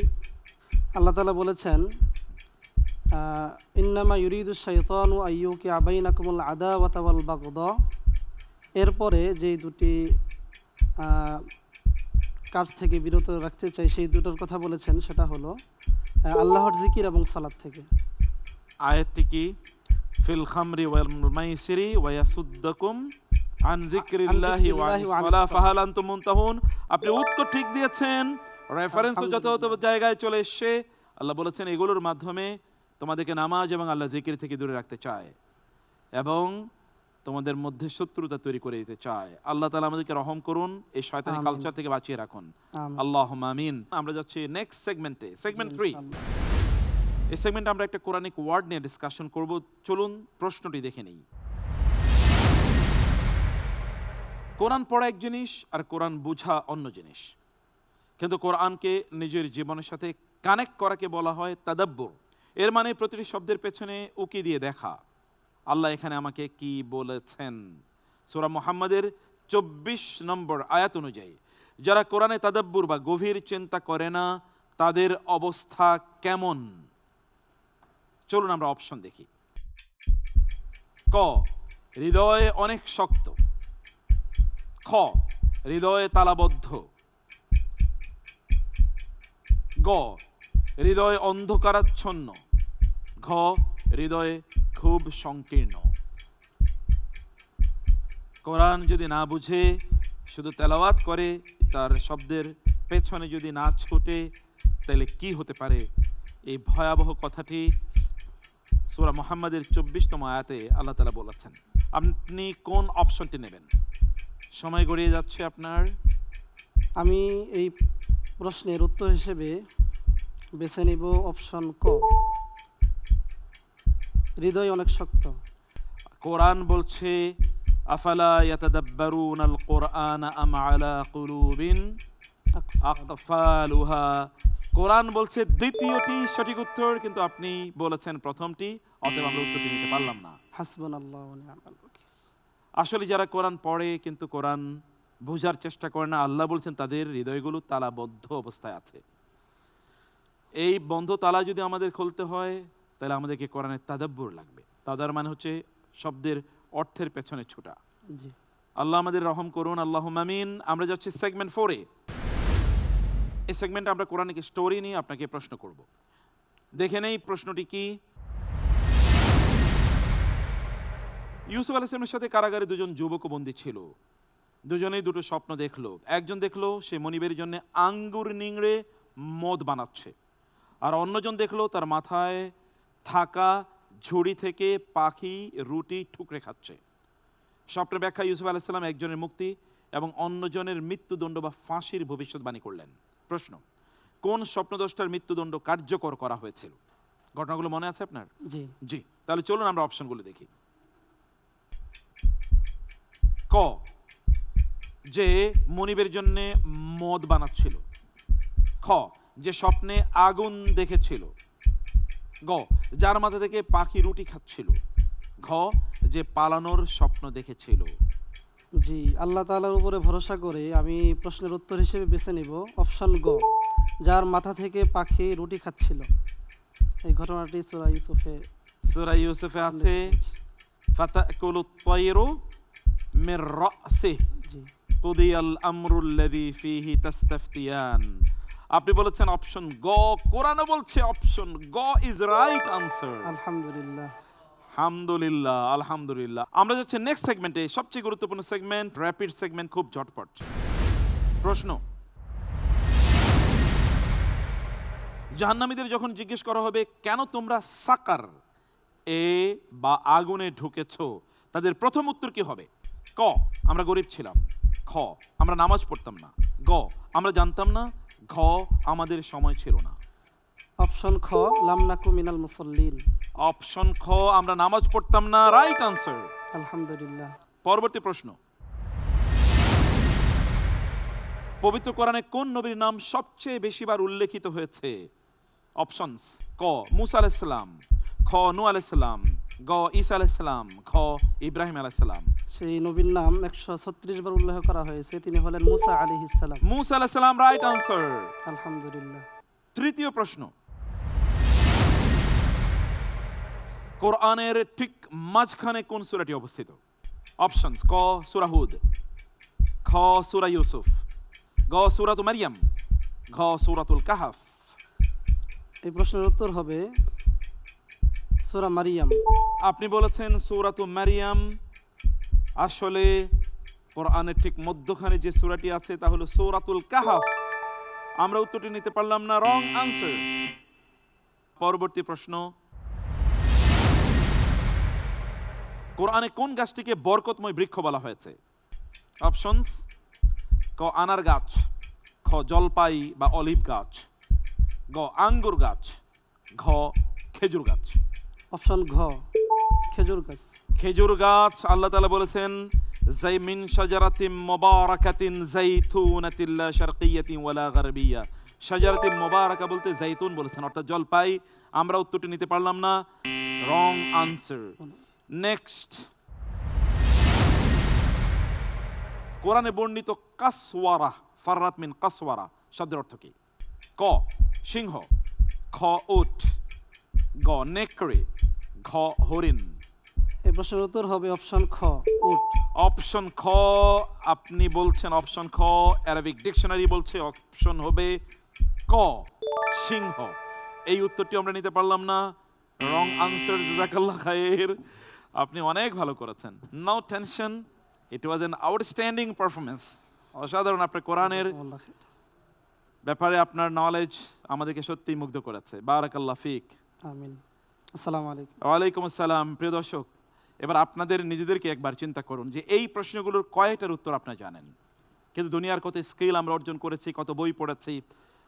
আল্লাহ তাআলা বলেছেন, ইন্নামা ইউরিদু শাইতানু আইয়ুকিআ বাইনাকুমুল আদাওয়াতা ওয়াল বাগদা। এরপরে যে দুটি কাজ থেকে বিরত রাখতে চাই, সেই দুটোর কথা বলেছেন, সেটা হলো আল্লাহর জিকির এবং সালাত থেকে। আয়াতটি কি? ফিল খামরি ওয়াল মাইসিরি ওয়া ইয়াসুদ্দাকুম আন যিকরিল্লাহি ওয়া আনিস সালাহ ফাহাল আনতুম মুনতাহুন। আপনি উত্তর ঠিক দিয়েছেন, রেফারেন্সও যথাযথ জায়গায় চলে এসেছে। আল্লাহ বলেছেন এগুলোর মাধ্যমে তোমাদেরকে নামাজ এবং আল্লাহ জিকির থেকে দূরে রাখতে চায় এবং তোমাদের মধ্যে শত্রুতা তৈরি করে দিতে চায়। আল্লাহ তাআলা আমাদেরকে রহম করুন, এই শয়তানি কালচার থেকে বাঁচিয়ে রাখুন, আল্লাহুম্মা আমিন। আমরা যাচ্ছি নেক্সট সেগমেন্টে, সেগমেন্ট 3। এই সেগমেন্টে আমরা একটা কোরআনিক ওয়ার্ড নিয়ে ডিসকাশন করব। চলুন প্রশ্নটি দেখে নেই। কোরআন পড়া এক জিনিস আর কোরআন বোঝা অন্য জিনিস, কিন্তু কোরআনকে নিজের জীবনের সাথে কানেক্ট করাকে বলা হয় তাদাব্বুর। এর মানে প্রতিটি শব্দের পেছনে উকি দিয়ে দেখা আল্লাহ এখানে আমাকে কি বলেছেন। সূরা মুহাম্মাদের 24 নম্বর আয়াত অনুযায়ী যারা কোরআনে তাদাব্বুর বা গভীর চিন্তা করে না, তাদের অবস্থা কেমন? চলুন আমরা অপশন দেখি। ক, হৃদয়ে অনেক শক্ত। খ, হৃদয়ে তালাবদ্ধ। গ, হৃদয় অন্ধকারাচ্ছন্ন। ঘ, হৃদয়ে খুব সংকীর্ণ। কোরআন যদি না বুঝে শুধু তেলাওয়াত করে, তার শব্দের পেছনে যদি না ছুটে, তাহলে কি হতে পারে? এই ভয়াবহ কথাটি সূরা মুহাম্মাদের 24তম আয়াতে আল্লাহ তাআলা বলেছেন। আপনি কোন অপশনটি নেবেন? সময় গড়িয়ে যাচ্ছে আপনার। আমি এই প্রশ্নের উত্তর হিসেবে বেছে নিব অপশন ক, হৃদয় অনেক শক্ত। কোরআন বলছে আফালা ইয়াতাদাব্বারুনাল কুরআন আম আলা কুলুবিন আকফালুহা কোরআন বলছে দ্বিতীয়টি সঠিক উত্তর, কিন্তু আপনি বলেছেন প্রথমটি, অতএব আমরা উত্তরটি নিতে পারলাম না। হাসবুনাল্লাহু ওয়া নি'মাল ওয়াকিল। আসলে যারা কোরআন পড়ে কিন্তু কোরআন বোঝার চেষ্টা করে না, আল্লাহ বলছেন তাদের হৃদয়গুলো তালাবদ্ধ অবস্থায় আছে। এই বন্ধ তালা যদি আমাদের খুলতে হয় তাহলে আমাদেরকে কোরআনের তাদাব্বুর লাগবে। তাদার মানে হচ্ছে শব্দের অর্থের পেছনে ছোটা। জি, আল্লাহ আমাদের রহম করুন, আল্লাহুম্মা আমিন। আমরা যাচ্ছি সেগমেন্ট 4-এ। এই সেগমেন্টে আমরা কোরআনিক স্টোরি নিয়ে আপনাকে প্রশ্ন করব। দেখে নেই প্রশ্নটি কি। ইউসুফ আলাইহিস সালামের সাথে কারাগারে দুজন যুবক বন্দী ছিল। দুজনেই দুটো স্বপ্ন দেখলো। একজন দেখলো সে মনিবের জন্য আঙ্গুর নিংড়ে মদ বানাচ্ছে, আর অন্যজন দেখলো তার মাথায় থাকা ঝুড়ি থেকে পাখি রুটি ঠুকরে খাচ্ছে। স্বপ্নের ব্যাখ্যা ইউসুফ আলাইহিস সালাম একজনের মুক্তি এবং অন্যজনের মৃত্যুদণ্ড বা ফাঁসির ভবিষ্যৎবাণী করলেন। প্রশ্ন, কোন স্বপ্নদ্রষ্টার মৃত্যুদণ্ড কার্যকর করা হয়েছিল? ঘটনাগুলো মনে আছে আপনার? জি, জি, তাহলে চলুন আমরা অপশনগুলো দেখি। ক, যে মনিবের জন্য মদ বানাচ্ছিল। খ, যে স্বপ্নে আগুন দেখেছিল। গ, যার মাথা থেকে পাখি রুটি খাচ্ছিল। ঘ, যে পালানোর স্বপ্ন দেখেছিল। জি, আল্লাহ তাআলার উপরে ভরসা করে আমি প্রশ্নের উত্তর হিসেবে বেছে নিব অপশন গ, যার মাথা থেকে পাখি রুটি খাচ্ছিল। এই ঘটনাটি সূরা ইউসুফে সূরা ইউসুফে আছে, ফাতাকুলুত তায়রু মির রাসিহি জি, কুদিয়াল আমরুল্লাযী ফীহি তাস্তাফতিয়ান। আপনি বলেছেন অপশন গ, কোরআনও বলছে অপশন গ ইজ রাইট আনসার। আলহামদুলিল্লাহ। আলহামদুলিল্লাহ, আলহামদুলিল্লাহ। আমরা যাচ্ছি নেক্সট সেগমেন্টে, সবচেয়ে গুরুত্বপূর্ণ সেগমেন্ট, র্যাপিড সেগমেন্ট, খুব ঝটপট প্রশ্ন। জাহান্নামীদের যখন জিজ্ঞেস করা হবে কেন তোমরা সাকার এ বা আগুনে ঢুকেছো, তাদের প্রথম উত্তর কি হবে? ক, আমরা গরিব ছিলাম। খ, আমরা নামাজ পড়তাম না। গ, আমরা জানতাম না। ঘ, আমাদের সময় ছিল না। অপশন খ, লাম নাকু মিনাল মুসাল্লিন। অপশন খ, আমরা নামাজ পড়তাম না, রাইট আনসার। আলহামদুলিল্লাহ। পরবর্তী প্রশ্ন, পবিত্র কোরআনে কোন নবীর নাম সবচেয়ে বেশিবার উল্লেখিত হয়েছে? অপশনস, ক, মুসা আলাইহিস সালাম। খ, নূহ আলাইহিস সালাম। গ, ঈসা আলাইহিস সালাম। খ, ইব্রাহিম আলাইহিস সালাম। সেই নবীর নাম 136 বার উল্লেখ করা হয়েছে, তিনি হলেন মুসা আলাইহিস সালাম। মুসা আলাইহিস সালাম, রাইট আনসার। আলহামদুলিল্লাহ। তৃতীয় প্রশ্ন, কোরআনের ঠিক মাঝখানে কোন সূরাটি অবস্থিত? অপশনস, ক, সূরা হুদ। খ, সূরা ইউসুফ। গ, সূরাতু মারইয়াম। ঘ, সূরাতুল কাহফ। এই প্রশ্নের উত্তর হবে সূরা মারিয়াম। আপনি বলেছেন সূরাতু মারইয়াম। আসলে কোরআনের ঠিক মধ্যখানে যে সূরাটি আছে তা হলো সূরাতুল কাহফ। আমরা উত্তরটি নিতে পারলাম না, রং আনসার। পরবর্তী প্রশ্ন, কোরআনে কোন গাছটিকে বরকতময় বৃক্ষ বলা হয়েছে? অপশনস, ক, আনার গাছ। খ, জলপাই বা অলিভ গাছ। গ, আঙ্গুর গাছ। ঘ, খেজুর গাছ। অপশন ঘ, খেজুর গাছ। খেজুর গাছ। আল্লাহ তাআলা বলেছেন জাইমিন শাজারাতিন মুবারাকাতিন যাইতুনাতিন লা শারকিয়াতিন ওয়ালা গারবিয়া। শাজারাতিন মুবারাকা বলতে জাইতুন বলেছেন, অর্থাৎ জলপাই। আমরা উত্তরটি নিতে পারলাম না, রং আনসার। নেক্সট, কোরআনে বর্ণিত কাসওয়ারা, ফাররাত মিন কাসওয়ারা শব্দের অর্থ কি? ক, সিংহ। খ, উট। গ, নেকড়ে। ঘ, হরিণ। এই প্রশ্নের উত্তর হবে অপশন খ, উট। অপশন খ, আপনি বলছেন অপশন খ, অ্যারাবিক ডিকশনারি বলছে অপশন হবে ক, সিংহ। এই উত্তরটি আমরা নিতে পারলাম না, রং আনসার। জাযাকাল্লাহ খায়ের, আপনি অনেক ভালো করেছেন। No tension, it was an outstanding performance. অসাধারণ, আপনার কোরআনের আল্লাহ খায়ের। ব্যাপারে আপনার নলেজ আমাদেরকে সত্যিই মুগ্ধ করেছে। বারাকাল্লাহ ফিক। আমিন। আসসালামু আলাইকুম। ওয়ালাইকুম আসসালাম। প্রিয় দর্শক, এবার আপনাদের নিজেদেরকে একবার চিন্তা করুন যে এই প্রশ্নগুলোর কয়টার উত্তর আপনারা জানেন। কিন্তু দুনিয়ার কত স্কিল আমরা অর্জন করেছি, কত বই পড়েছি।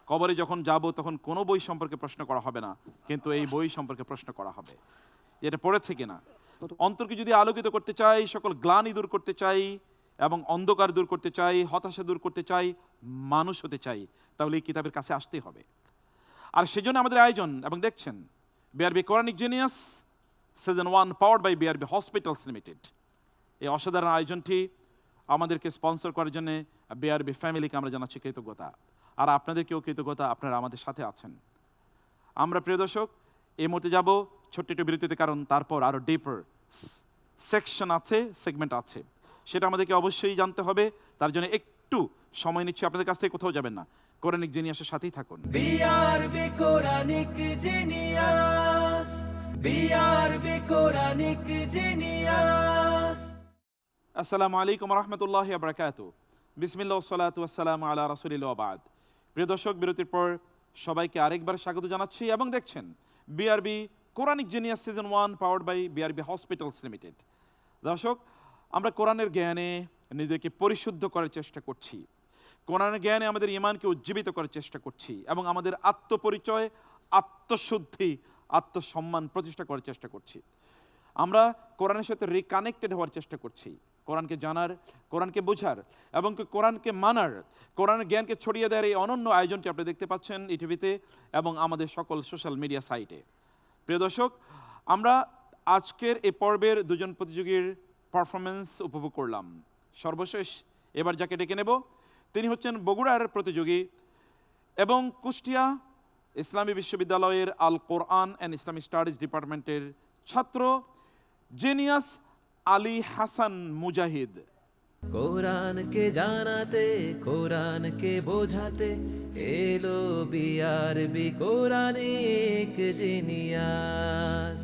কবরে যখন যাব তখন কোনো বই সম্পর্কে প্রশ্ন করা হবে না, কিন্তু এই বই সম্পর্কে প্রশ্ন করা হবে, এটা পড়েছে কিনা। অন্তরকে যদি আলোকিত করতে চাই, সকল গ্লানি দূর করতে চাই এবং অন্ধকার দূর করতে চাই, হতাশা দূর করতে চাই, মানুষ হতে চাই, তাহলে এই কিতাবের কাছে আসতেই হবে। আর সেজন্য আমাদের আয়োজন। এবং দেখছেন BRB Quranic genius season 1 powered by BRB hospitals limited. এই অসাধারণ আয়োজনটি আমাদেরকে স্পন্সর করার জন্য বিআরবি ফ্যামিলিকে আমরা জানাচ্ছি কৃতজ্ঞতা। আর আপনাদেরকেও কৃতজ্ঞতা, আপনারা আমাদের সাথে আছেন। আমরা প্রিয় দর্শক এই মুহূর্তে যাব ছোট্ট একটু বিরতিতে, কারণ তারপর আরও ডিপার সেকশন আছে, সেগমেন্ট আছে, সেটা আমাদেরকে অবশ্যই জানতে হবে। তার জন্য একটু সময় নিচ্ছি, আপনাদের কাছ থেকে কোথাও যাবেন না, কোরআনিক জিনিয়াসের সাথেই থাকুন। BRB Quranic genius, BRB Quranic genius. আসসালামু আলাইকুম রহমতুল্লাহি ওয়া বারাকাতুহু। বিসমিল্লাহ ওয়াসসালাতু ওয়াসসালামু আলা রাসূলিল্লাহ ওয়া বা'দ। প্রিয় দর্শক, বিরতির পর সবাইকে আরেকবার স্বাগত জানাচ্ছি এবং দেখছেন BRB Quranic genius season 1 powered by BRB hospitals limited. দর্শক, আমরা কোরআনের জ্ঞানে নিজেকে পরিশুদ্ধ করার চেষ্টা করছি, কোরআনের জ্ঞানে আমাদের ঈমানকে উজ্জীবিত করার চেষ্টা করছি এবং আমাদের আত্মপরিচয়, আত্মশুদ্ধি, আত্মসম্মান প্রতিষ্ঠা করার চেষ্টা করছি। আমরা কোরআনের সাথে রিকানেক্টেড হওয়ার চেষ্টা করছি, কোরআনকে জানার, কোরআনকে বোঝার এবং কোরআনকে মানার, কোরআনের জ্ঞানকে ছড়িয়ে দেওয়ার এই অনন্য আয়োজনটি আপনি দেখতে পাচ্ছেন ইটিভিতে এবং আমাদের সকল সোশ্যাল মিডিয়া সাইটে। প্রিয় দর্শক, আমরা আজকের এই পর্বের দুজন প্রতিযোগীর পারফরমেন্স উপভোগ করলাম। সর্বশেষ এবার যাকে ডেকে নেব তিনি হচ্ছেন বগুড়ার প্রতিযোগী এবং কুষ্টিয়া ইসলামী বিশ্ববিদ্যালয়ের আল কোরআন অ্যান্ড ইসলামিক স্টাডিজ ডিপার্টমেন্টের ছাত্র জিনিয়াস আলী হাসান মুজাহিদ। কোরআনকে জানাতে, কোরআনকে বোঝাতে এলো বিআরবি কোরআনিক জিনিয়াস।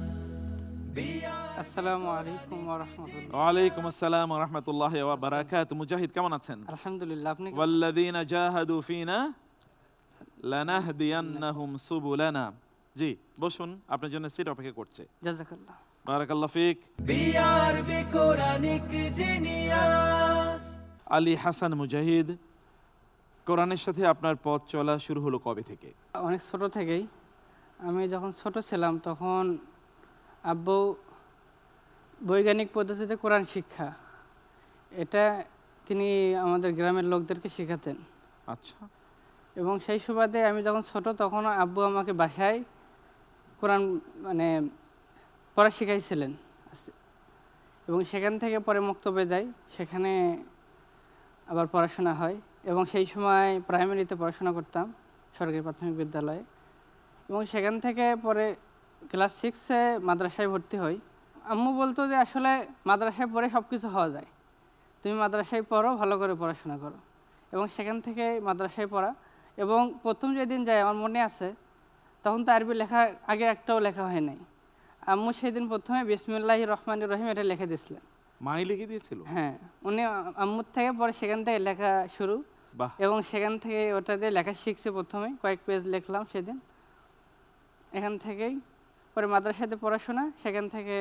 আসসালামু আলাইকুম ওয়া রাহমাতুল্লাহ। ওয়ালাইকুম আসসালাম ওয়া রাহমাতুল্লাহি ওয়া বারাকাতুহু। মুজাহিদ, কেমন আছেন? আলহামদুলিল্লাহ, আপনি ওয়াল্লাযীনা জাহাদু ফিনা লানাহদিয়ান্নাহুম সুবুলানা। জি, বসুন, আপনার জন্য সিট অপেক্ষা করছে। জাযাকাল্লাহ। বারাকাল্লাহু ফিক। BRB Quranic genius. Ali Hasan Mujahid, কোরআনের সাথে আপনার পথ চলা শুরু হলো কবে থেকে? অনেক ছোট থেকেই। আমি যখন ছোট ছিলাম তখন আব্বু বৈজ্ঞানিক পদ্ধতিতে কোরআন শিক্ষা, এটা তিনি আমাদের গ্রামের লোকদেরকে শেখাতেন। আচ্ছা। এবং সেই সুবাদে আমি যখন ছোট তখন আব্বু আমাকে বাসায় কোরআন পড়া শিখাইছিলেন এবং সেখান থেকে পরে মক্তবে যাই, সেখানে আবার পড়াশোনা হয় এবং সেই সময় প্রাইমারিতে পড়াশোনা করতাম সরকারি প্রাথমিক বিদ্যালয়ে এবং সেখান থেকে পরে ক্লাস 6-এ মাদ্রাসায় ভর্তি হই। আম্মু বলতো যে আসলে মাদ্রাসায় পড়ে সব কিছু হওয়া যায়, তুমি মাদ্রাসায় পড়ো, ভালো করে পড়াশোনা করো। এবং সেখান থেকে মাদ্রাসায় পড়া এবং প্রথম যেদিন যাই আমার মনে আছে তখন তো আরবি লেখা আগে একটাও লেখা হয় নাই। আম্মু সেদিন প্রথমে বিসমিল্লাহির রহমানির রহিম এটা লিখে দিয়েছিলেন। মাই লিখে দিয়েছিল? হ্যাঁ, উনি আম্মুর থেকে পরে সেখান থেকে লেখা শুরু এবং সেখান থেকে ওটা দিয়ে লেখা শিখছে। প্রথমে কয়েক পেজ লিখলাম সেদিন, এখান থেকেই পরে মাদ্রাসাতে পড়াশোনা, সেখান থেকে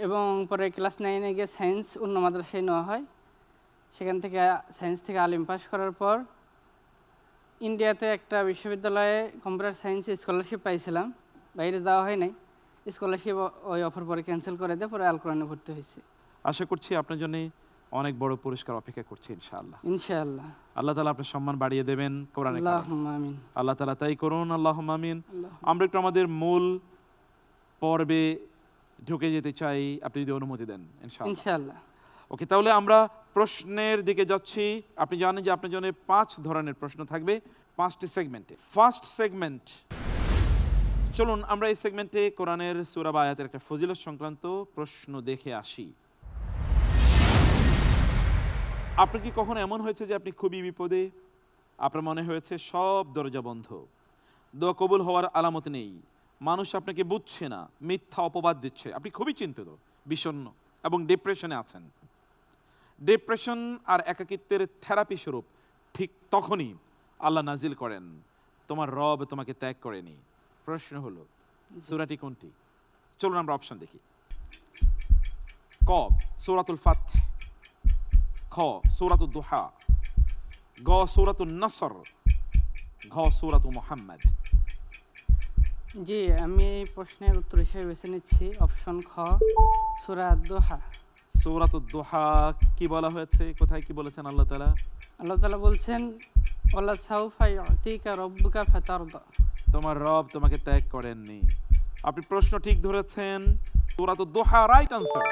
এবং পরে ক্লাস 9-এ গিয়ে সায়েন্স অন্য মাদ্রাসায় নেওয়া হয়। সেখান থেকে সায়েন্স থেকে আলিম পাস করার পর ইন্ডিয়াতে একটা বিশ্ববিদ্যালয়ে কম্পিউটার সায়েন্সে স্কলারশিপ পাইছিলাম, বাইরে যাওয়া হয় নাই। স্কলারশিপ ওই অফার পরে ক্যান্সেল করে দিয়ে পরে আল কোরআনে ভর্তি হয়েছে। আশা করছি আপনার জন্য অনেক বড় পুরস্কার অপেক্ষা করছে ইনশাআল্লাহ। ইনশাআল্লাহ। আল্লাহ তাআলা আপনার সম্মান বাড়িয়ে দেবেন কোরআনে। আল্লাহুম্মা আমিন। আল্লাহ তাআলা তাই করুন, আল্লাহুম্মা আমিন। আমরা একটু আমাদের মূল পর্বে ঢুকে যেতে চাই, আপনি যদি অনুমতি দেন ইনশাআল্লাহ। ইনশাআল্লাহ। ওকে, তাহলে আমরা প্রশ্নের দিকে যাচ্ছি। আপনি জানেন যে আপনার জন্য 5 ধরনের প্রশ্ন থাকবে 5টি সেগমেন্টে। ফার্স্ট সেগমেন্ট, চলুন আমরা এই সেগমেন্টে কোরআনের সূরা বা আয়াতের একটা ফজিলত সংক্রান্ত প্রশ্ন দেখে আসি। আপনার কি কখনো এমন হয়েছে যে আপনি খুবই বিপদে, আপনার মনে হয়েছে সব দরজা বন্ধ, দোয়া কবুল হওয়ার আলামত নেই, মানুষ আপনাকে বুঝছে না, মিথ্যা অপবাদ দিচ্ছে, আপনি খুবই চিন্তিত, বিষণ্ণ এবং ডিপ্রেশনে আছেন? ডিপ্রেশন আর একাকিত্বের থেরাপি স্বরূপ ঠিক তখনই আল্লাহ নাজিল করেন, তোমার রব তোমাকে ত্যাগ করেনি। প্রশ্ন হলো সূরাটি কোনটি? চলুন আমরা অপশন দেখি। ক সূরাতুল ফাতহ, খ সূরাতুদ দুহা, গ সূরাতুন নসর, ঘ সূরাতু মুহাম্মদ। জি, আমি এই প্রশ্নের উত্তর হিসেবে বেছে নিচ্ছি অপশন খ, সূরা দুহা। সূরাতুদ দুহা কি বলা হয়েছে, কোথায় কি বলেছেন আল্লাহ তাআলা? আল্লাহ তাআলা বলছেন ওয়ালা সাউফা ইউতিকা রাব্বুকা ফাতারদা। তোমার রব তোমাকে ত্যাগ করেননি। আপনি প্রশ্ন ঠিক ধরেছেন। সূরাতুদ দুহা, রাইট আনসার।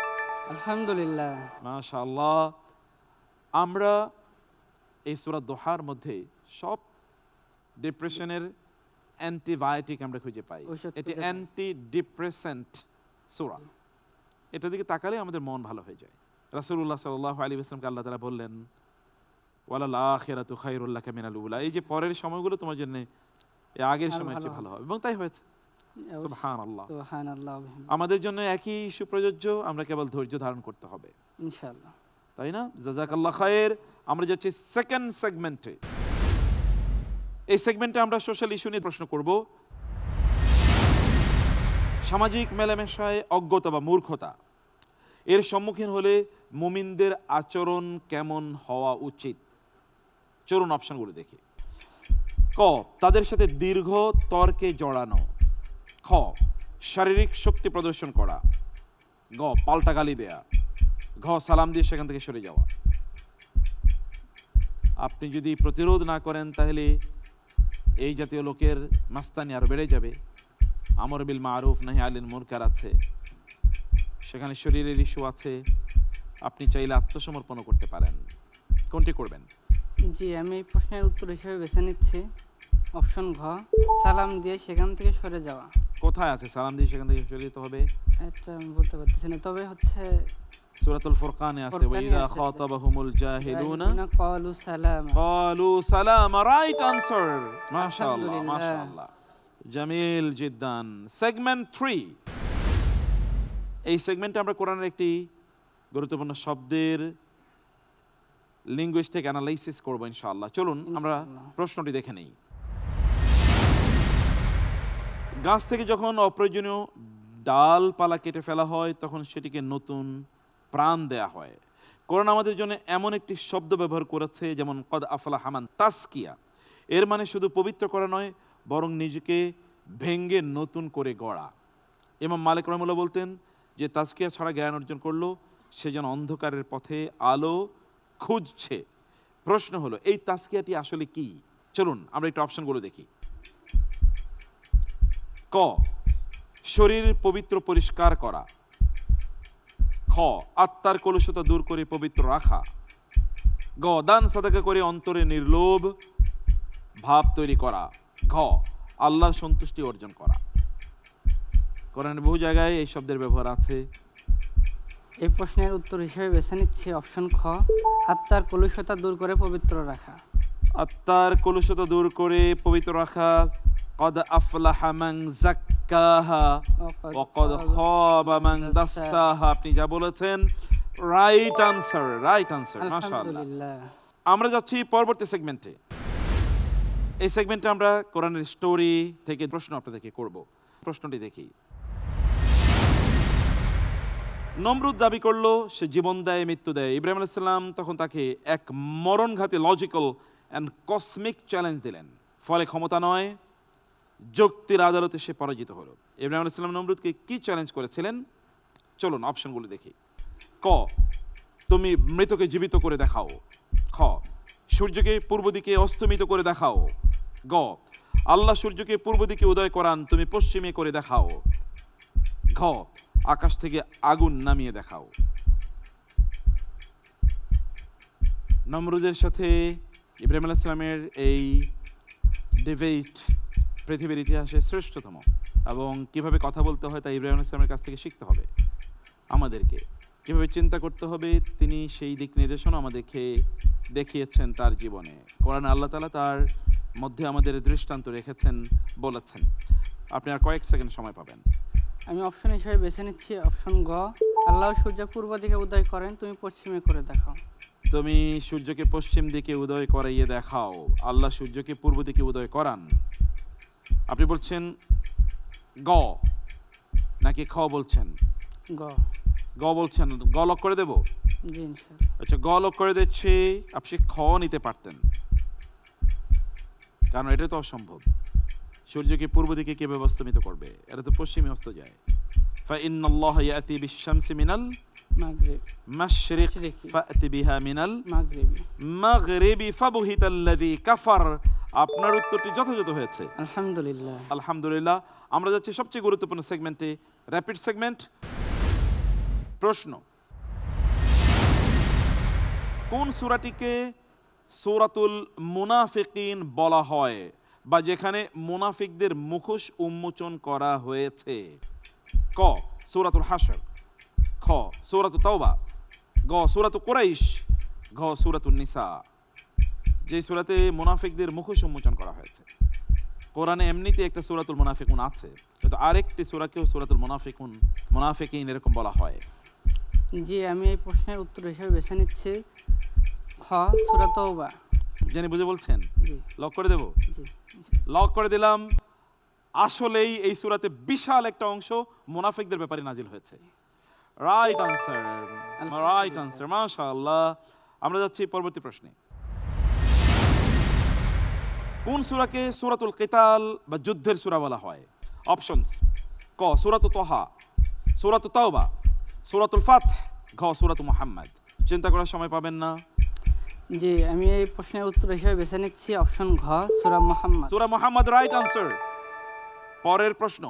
আলহামদুলিল্লাহ। মাশাআল্লাহ। আমরা এই সূরা দুহার মধ্যে সব ডিপ্রেশনের অ্যান্টিবায়োটিক আমরা খুঁজে পাই। ঔষধ এটি খুঁজে পাই। অ্যান্টি ডিপ্রেসেন্ট সূরা। এটার দিকে তাকালে আমাদের মন ভালো হয়ে যায়। রাসূলুল্লাহ সাল্লাল্লাহু আলাইহি ওয়াসাল্লামকে আল্লাহ তাআলা বললেন, ওয়ালাল আখিরাতু খায়রুল লাকা মিনাল উলা। এই যে পরের সময়গুলো তোমার জন্য এই আগের আরো সময়ের চেয়ে ভালো ভালো হবে, এবং তাই হয়েছে। অবশ্যই। সুবহানাল্লাহ। সুবহানাল্লাহ ওয়া বিহামদিহি। আমাদের জন্য একই সুপ্রযোজ্য, আমরা কেবল ধৈর্য ধারণ করতে হবে, ইনশাআল্লাহ। তাই না? জাযাকাল্লাহ খায়ের। আমরা যাচ্ছি সেকেন্ড সেগমেন্টে। এই সেগমেন্টে আমরা সোশ্যাল ইস্যু নিয়ে প্রশ্ন করব। সামাজিক মেলামেশায় অজ্ঞতা বা মূর্খতা এর সম্মুখীন হলে মুমিনদের আচরণ কেমন হওয়া উচিত? চলুন অপশনগুলো দেখি। ক, তাদের সাথে দীর্ঘ তর্কে জড়ানো। খ, শারীরিক শক্তি প্রদর্শন করা। গ, পাল্টা গালি দেয়া। ঘ, সালাম দিয়ে সেখান থেকে সরে যাওয়া। আপনি যদি প্রতিরোধ না করেন তাহলে এই জাতীয় লোকের মাস্তানি আরো বেড়ে যাবে। আমর বিল মারুফ নাহি আনিল মুনকার আছে, সেখানে শরীরের ইস্যু আছে। আপনি চাইলে আত্মসমর্পণ করতে পারেন। কোনটি করবেন? জি, আমি এই প্রশ্নের উত্তর হিসেবে বেছে নিচ্ছি অপশন ঘ, সালাম দিয়ে সেখান থেকে সরে যাওয়া। কোথায় আছে সালাম দিয়ে সেখান থেকে সরে যেতে হবে? এটা আমি বলতে পারতেছি না, তবে হচ্ছে সূরাতুল ফুরকানে আছে, ওয়া ফুরকানে ইযা আছে। খাতাবাহুমুল জাহিলুনা ক্বালু সালামা। ক্বালু সালামা। Right answer. মাশাআল্লাহ, আলহামদুলিল্লাহ। মাশাআল্লাহ, জামিল জিদ্দান। সেগমেন্ট 3। এই সেগমেন্টে আমরা কোরআনের একটি গুরুত্বপূর্ণ শব্দের লিঙ্গুইস্টিক অ্যানালাইসিস করব ইনশাআল্লাহ। চলুন আমরা ইনশাআল্লাহ। প্রশ্নটি দেখে নেই। গাছ থেকে যখন অপ্রয়োজনীয় ডালপালা কেটে ফেলা হয় তখন সেটিকে নতুন প্রাণ দেয়া হয়। কোরআন আমাদের জন্য এমন একটি শব্দ ব্যবহার করেছে যেমন কদ আফলাহা মান তাসকিয়া। এর মানে শুধু পবিত্র করা নয়, বরং নিজেকে ভেঙ্গে নতুন করে গড়া। ইমাম মালিক রাহিমাহুল্লাহ বলতেন যে তাসকিয়া ছাড়া জ্ঞান অর্জন করলো সে যেন অন্ধকারের পথে আলো খুঁজছে। প্রশ্ন হলো এই তাসকিয়াটি আসলে কি? চলুন আমরা একটু অপশনগুলো দেখি। ক, শরীর পবিত্র পরিষ্কার করা। খ, আত্মার কলুষতা দূর করে পবিত্র রাখা। গ, দান সাদাকা করে অন্তরে নির্লোভ ভাব তৈরি করা। ঘ, আল্লাহর সন্তুষ্টি অর্জন করা। কোরআনের বহু জায়গায় এই শব্দের ব্যবহার আছে। এই প্রশ্নের উত্তর হিসেবে বেছে নিচ্ছি অপশন খ, আত্মার কলুষতা দূর করে পবিত্র রাখা। আত্মার কলুষতা দূর করে পবিত্র রাখা। কদ আফলাহা মান যাক্কাহা ওয়া কদ খাবা মান দাসসাহা। আপনি যা বলেছেন রাইট আনসার, রাইট আনসার। মাশাআল্লাহ। আলহামদুলিল্লাহ। আমরা যাচ্ছি পরবর্তী সেগমেন্টে। এই সেগমেন্টে আমরা কোরআনের স্টোরি থেকে প্রশ্ন আপনাদেরকে করব। প্রশ্নটি দেখি। নমরুদ দাবি করলো সে জীবন দেয়, মৃত্যু দেয়। ইব্রাহিম আলাইহিস সালাম তখন তাকে এক মরণঘাতী লজিক্যাল অ্যান্ড কসমিক চ্যালেঞ্জ দিলেন। ফলে ক্ষমতা নয়, যুক্তির আদালতে সে পরাজিত হলো। ইব্রাহিম আলাইহিস সালাম নমরুদকে কি চ্যালেঞ্জ করেছিলেন? চলুন অপশনগুলো দেখি। ক, তুমি মৃতকে জীবিত করে দেখাও। খ, সূর্যকে পূর্ব দিকে অস্তমিত করে দেখাও। গ, আল্লাহ সূর্যকে পূর্ব দিকে উদয় করান, তুমি পশ্চিমে করে দেখাও। ঘ, আকাশ থেকে আগুন নামিয়ে দেখাও। নমরুদের সাথে ইব্রাহিম আলাইহিস সালামের এই ডিবেট পৃথিবীর ইতিহাসে শ্রেষ্ঠতম, এবং কিভাবে কথা বলতে হয় তা ইব্রাহিম আলাইহিস সালামের কাছ থেকে শিখতে হবে। আমাদেরকে কিভাবে চিন্তা করতে হবে তিনি সেই দিক নির্দেশনা আমাদেরকে দেখিয়েছেন তার জীবনে। কোরআনে আল্লাহ তাআলা তার মধ্যে আমাদের দৃষ্টান্ত রেখেছেন, বলেছেন। আপনি আর কয়েক সেকেন্ড সময় পাবেন। আমি অপশন হিসেবে বেছে নিচ্ছি অপশন গ, আল্লাহ সূর্য পূর্ব দিকে উদয় করেন, তুমি পশ্চিমে করে দেখাও। তুমি সূর্যকে পশ্চিম দিকে উদয় করাইয়ে দেখাও, আল্লাহ সূর্যকে পূর্ব দিকে উদয় করান। আপনি বলছেন গ নাকি খ বলছেন? গ। গ বলছেন। গ লক করে দেব? জি ইনশাআল্লাহ। আচ্ছা, গ লক করে দিচ্ছি। আপনি খ নিতে পারতেন, কারণ এটা তো অসম্ভব। সূর্যকে পূর্ব দিকে কিভাবে অস্তমিত করবে? এটা তো পশ্চিমে অস্ত যায়। ফাইন্নাল্লাহা ইয়াতি বিশ-শামসি মিনাল মাগরিব মাশরিক মাশরিকি। ফাতি বিহা মিনাল মাগরিবি। মাগরিবি ফাবহিতাল্লাযী কাফার। আপনার উত্তরটি যথাযথ হয়েছে, আলহামদুলিল্লাহ। আলহামদুলিল্লাহ। আমরা যাচ্ছি সবচেয়ে গুরুত্বপূর্ণ সেগমেন্টে, র্যাপিড সেগমেন্ট। প্রশ্ন: কোন সূরাটিকে সূরাতুল মুনাফিকিন বলা হয় বা যেখানে মুনাফিকদের মুখোশ উন্মোচন করা হয়েছে? ক সূরাতুল হাশর, খ সূরাতুত তাওবা, গ সূরাতুল কুরাইশ, ঘ সূরাতুন নিসা। যে সূরাতে মুনাফিকদের মুখোশ উন্মোচন করা হয়েছে। কোরআনে এমনিতে একটা সূরাতুল মুনাফিকুন আছে, কিন্তু আরেকটি সূরাকেও সূরাতুল মুনাফিকিন এরকম বলা হয়। জি, আমি এই প্রশ্নের উত্তর হিসেবে বেছে নিচ্ছি খ সূরা তাওবা। জেনে বুঝে বলছেন? জি লক করে দেব? জি। লক করে দিলাম। আসলেই এই সূরাতে বিশাল একটা অংশ মুনাফিকদের ব্যাপারে নাজিল হয়েছে। রাইট আনসার, রাইট আনসার, মাশাআল্লাহ। আমরা যাচ্ছি পরবর্তী প্রশ্নে। কোন সূরাকে সূরাতুল কিতাল বা যুদ্ধের সূরা বলা হয়? অপশনস: ক সূরাতুত তাহা, সূরাতুত তাওবা, সূরাতুল ফাতহ, ঘ সূরাতুল মুহাম্মদ। চিন্তা করার সময় পাবেন না। জি, আমি এই প্রশ্নের উত্তর হিসেবে বেছে নিচ্ছি অপশন ঘ সূরা মুহাম্মদ। সূরা মুহাম্মদ, রাইট আনসার। পরের প্রশ্ন: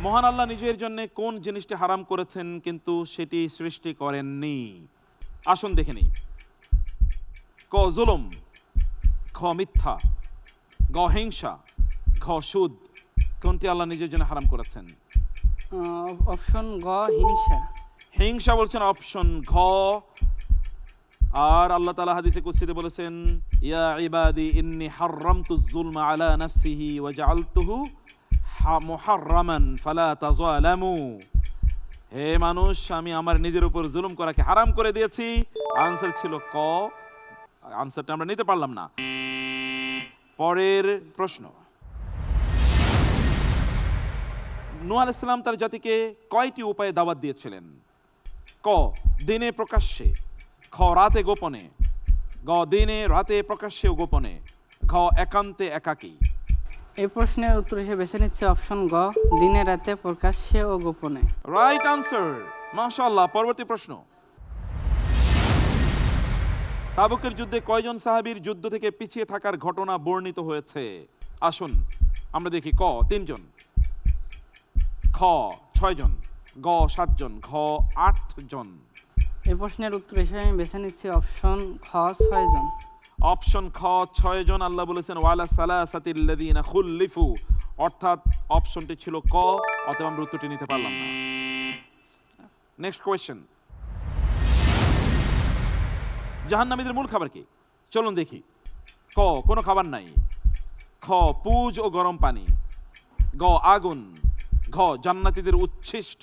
মহান আল্লাহ নিজের জন্য কোন জিনিসটি হারাম করেছেন কিন্তু সেটি সৃষ্টি করেননি? আসুন দেখে নিই। ক জুলুম, খ মিথ্যা, গ হিংসা, ঘ সুদ। কোনটি আল্লাহ নিজের জন্য হারাম করেছেন? অপশন গ হিংসা। হিংসা বলছেন অপশন ঘ। আর আল্লাহ তাআলা হাদিসে কুদসিতে বলেছেন, ইয়া ইবাদি ইন্নী হাররামতুজ যুলমা আলা নাফসিহি ওয়া জাআলতুহু মুহাররামান ফালা তাযালামু। হে মানুষ, আমি আমার নিজের উপর জুলুম করাকে হারাম করে দিয়েছি। আনসার ছিল ক। আনসারটা আমরা নিতে পারলাম না। পরের প্রশ্ন: নূহ আলাইহিস সালাম তার জাতিকে কয়টি উপায়ে দাওয়াত দিয়েছিলেন? ক দিনে প্রকাশ্যে, খ রাতে গোপনে, গ দিনে রাতে প্রকাশ্যে ও গোপনে, ঘ একান্তে একাকী। এই প্রশ্নের উত্তর হিসেবে বেছে নিচ্ছি অপশন গ দিনে রাতে প্রকাশ্যে ও গোপনে। রাইট আনসার, মাশাআল্লাহ। পরবর্তী প্রশ্ন: তাবুকের যুদ্ধে কয়জন সাহাবীর যুদ্ধ থেকে পিছিয়ে থাকার ঘটনা বর্ণিত হয়েছে? আসুন আমরা দেখি। ক 3 জন, খ 6 জন, গ 7 জন, ঘ 8 জন। এই প্রশ্নের উত্তর হিসেবে আমি বেছে নিচ্ছি অপশন খ 6 জন। অপশন খ 6 জন। আল্লাহ বলেছেন ওয়ালা সালাসাতিল্লাযিনা খুল্লিফু, অর্থাৎ অপশনটি ছিল ক। অতএব আমরা উত্তরটি নিতে পারলাম না। নেক্সট কোয়েশ্চেন: জাহান্নামীদের মূল খাবার কি? চলুন দেখি। ক কোনো খাবার নাই, খ পুজ ও গরম পানি, গ আগুন, ঘ জান্নাতীদের উচ্ছিষ্ট।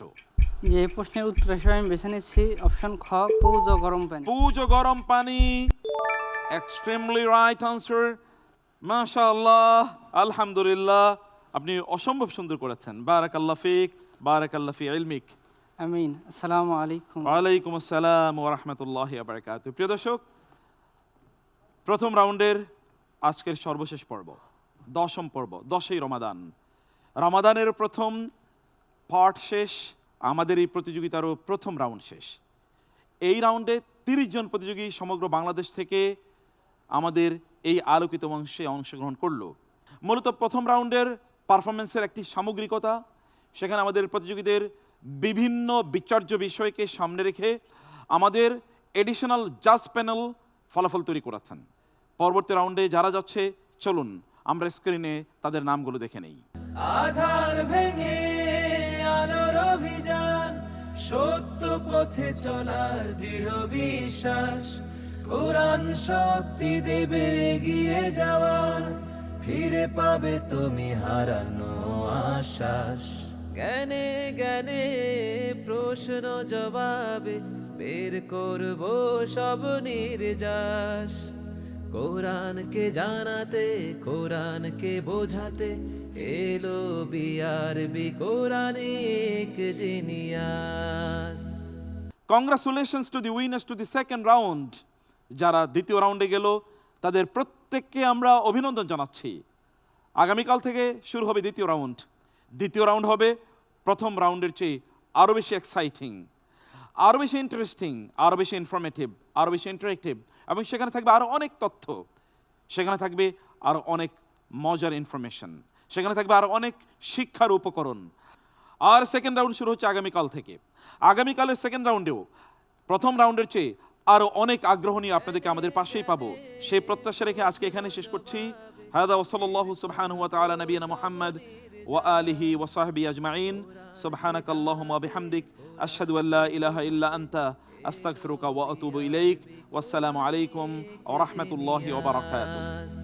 যে এই প্রশ্নের উত্তর হিসেবে আমি বেছে নিচ্ছি অপশন খ পুজ ও গরম পানি। পুজ ও গরম পানি, এক্সট্রিমলি রাইট আনসার। মাশাআল্লাহ, আলহামদুলিল্লাহ। আপনি অসম্ভব সুন্দর করেছেন। বারাকাল্লাহ ফিক, বারাকাল্লাহ ফি ইলমিক। আমিন। আসসালামু আলাইকুম। ওয়ালাইকুম আসসালাম ওয়া রাহমাতুল্লাহি ওয়া বারাকাতুহু। প্রিয় দর্শক, প্রথম রাউন্ডের আজকের সর্বশেষ পর্ব, 10ম পর্ব, 10ই রমাদান। রমাদানের প্রথম পার্ট শেষ, আমাদের এই প্রতিযোগিতারও প্রথম রাউন্ড শেষ। এই রাউন্ডে 30 জন প্রতিযোগী সমগ্র বাংলাদেশ থেকে আমাদের এই আলোকিত মঞ্চে অংশগ্রহণ করলো। মূলত প্রথম রাউন্ডের পারফরমেন্সের একটি সামগ্রিকতা, সেখানে আমাদের প্রতিযোগীদের বিভিন্ন বিচার্য বিষয়কে সামনে রেখে আমাদের এডিশনাল জাজ প্যানেল ফলাফল তৈরি করেছেন। পরবর্তী রাউন্ডে যারা যাচ্ছে, চলুন আমরা স্ক্রিনে তাদের নামগুলো দেখে নেই। আধার ভেঙে আলোর অভিযান, সত্য পথে চলার দৃঢ় বিশ্বাস, কোরআন শক্তি দেবে এগিয়ে যাওয়ার, ফিরে পাবে তুমি হারানো আশ্বাস। জ্ঞানে জ্ঞানে প্রশ্ন জবাবে বের করব সব নির্যাস, কোরআনকে জানাতে কোরআনকে বোঝাতে এলো BRB Quranic genius. Congratulations to the winners to the second round. যারা দ্বিতীয় রাউন্ডে গেল তাদের প্রত্যেককে আমরা অভিনন্দন জানাচ্ছি। আগামীকাল থেকে শুরু হবে দ্বিতীয় রাউন্ড। দ্বিতীয় রাউন্ড হবে প্রথম রাউন্ডের চেয়ে আরও বেশি এক্সাইটিং, আরও বেশি ইন্টারেস্টিং, আরও বেশি ইনফরমেটিভ, আরও বেশি ইন্টারেক্টিভ, এবং সেখানে থাকবে আরও অনেক তথ্য, সেখানে থাকবে আরও অনেক মজার ইনফরমেশন, সেখানে থাকবে আরও অনেক শিক্ষার উপকরণ। আর সেকেন্ড রাউন্ড শুরু হচ্ছে আগামীকাল থেকে। আগামীকালের সেকেন্ড রাউন্ডেও প্রথম রাউন্ডের চেয়ে আরও অনেক আগ্রহ নিয়ে আপনাদেরকে আমাদের পাশেই পাবো, সেই প্রত্যাশা রেখে আজকে এখানে শেষ করছি। হাদা ওয়াসাল্লাল্লাহু সুবহানাহু ওয়া তাআলা নবিয়ানা মুহাম্মদ ওয়া আলিহি ওয়া সাহবিহি আজমাইন। সুবহানাকাল্লাহুম্মা ওয়া বিহামদিক আশহাদু আল্লা ইলাহা ইল্লা আনতা আস্তাগফিরুকা ওয়া আতুবু ইলাইক। ওয়াসসালামু আলাইকুম ওয়া রাহমাতুল্লাহি ওয়া বারাকাতুহু।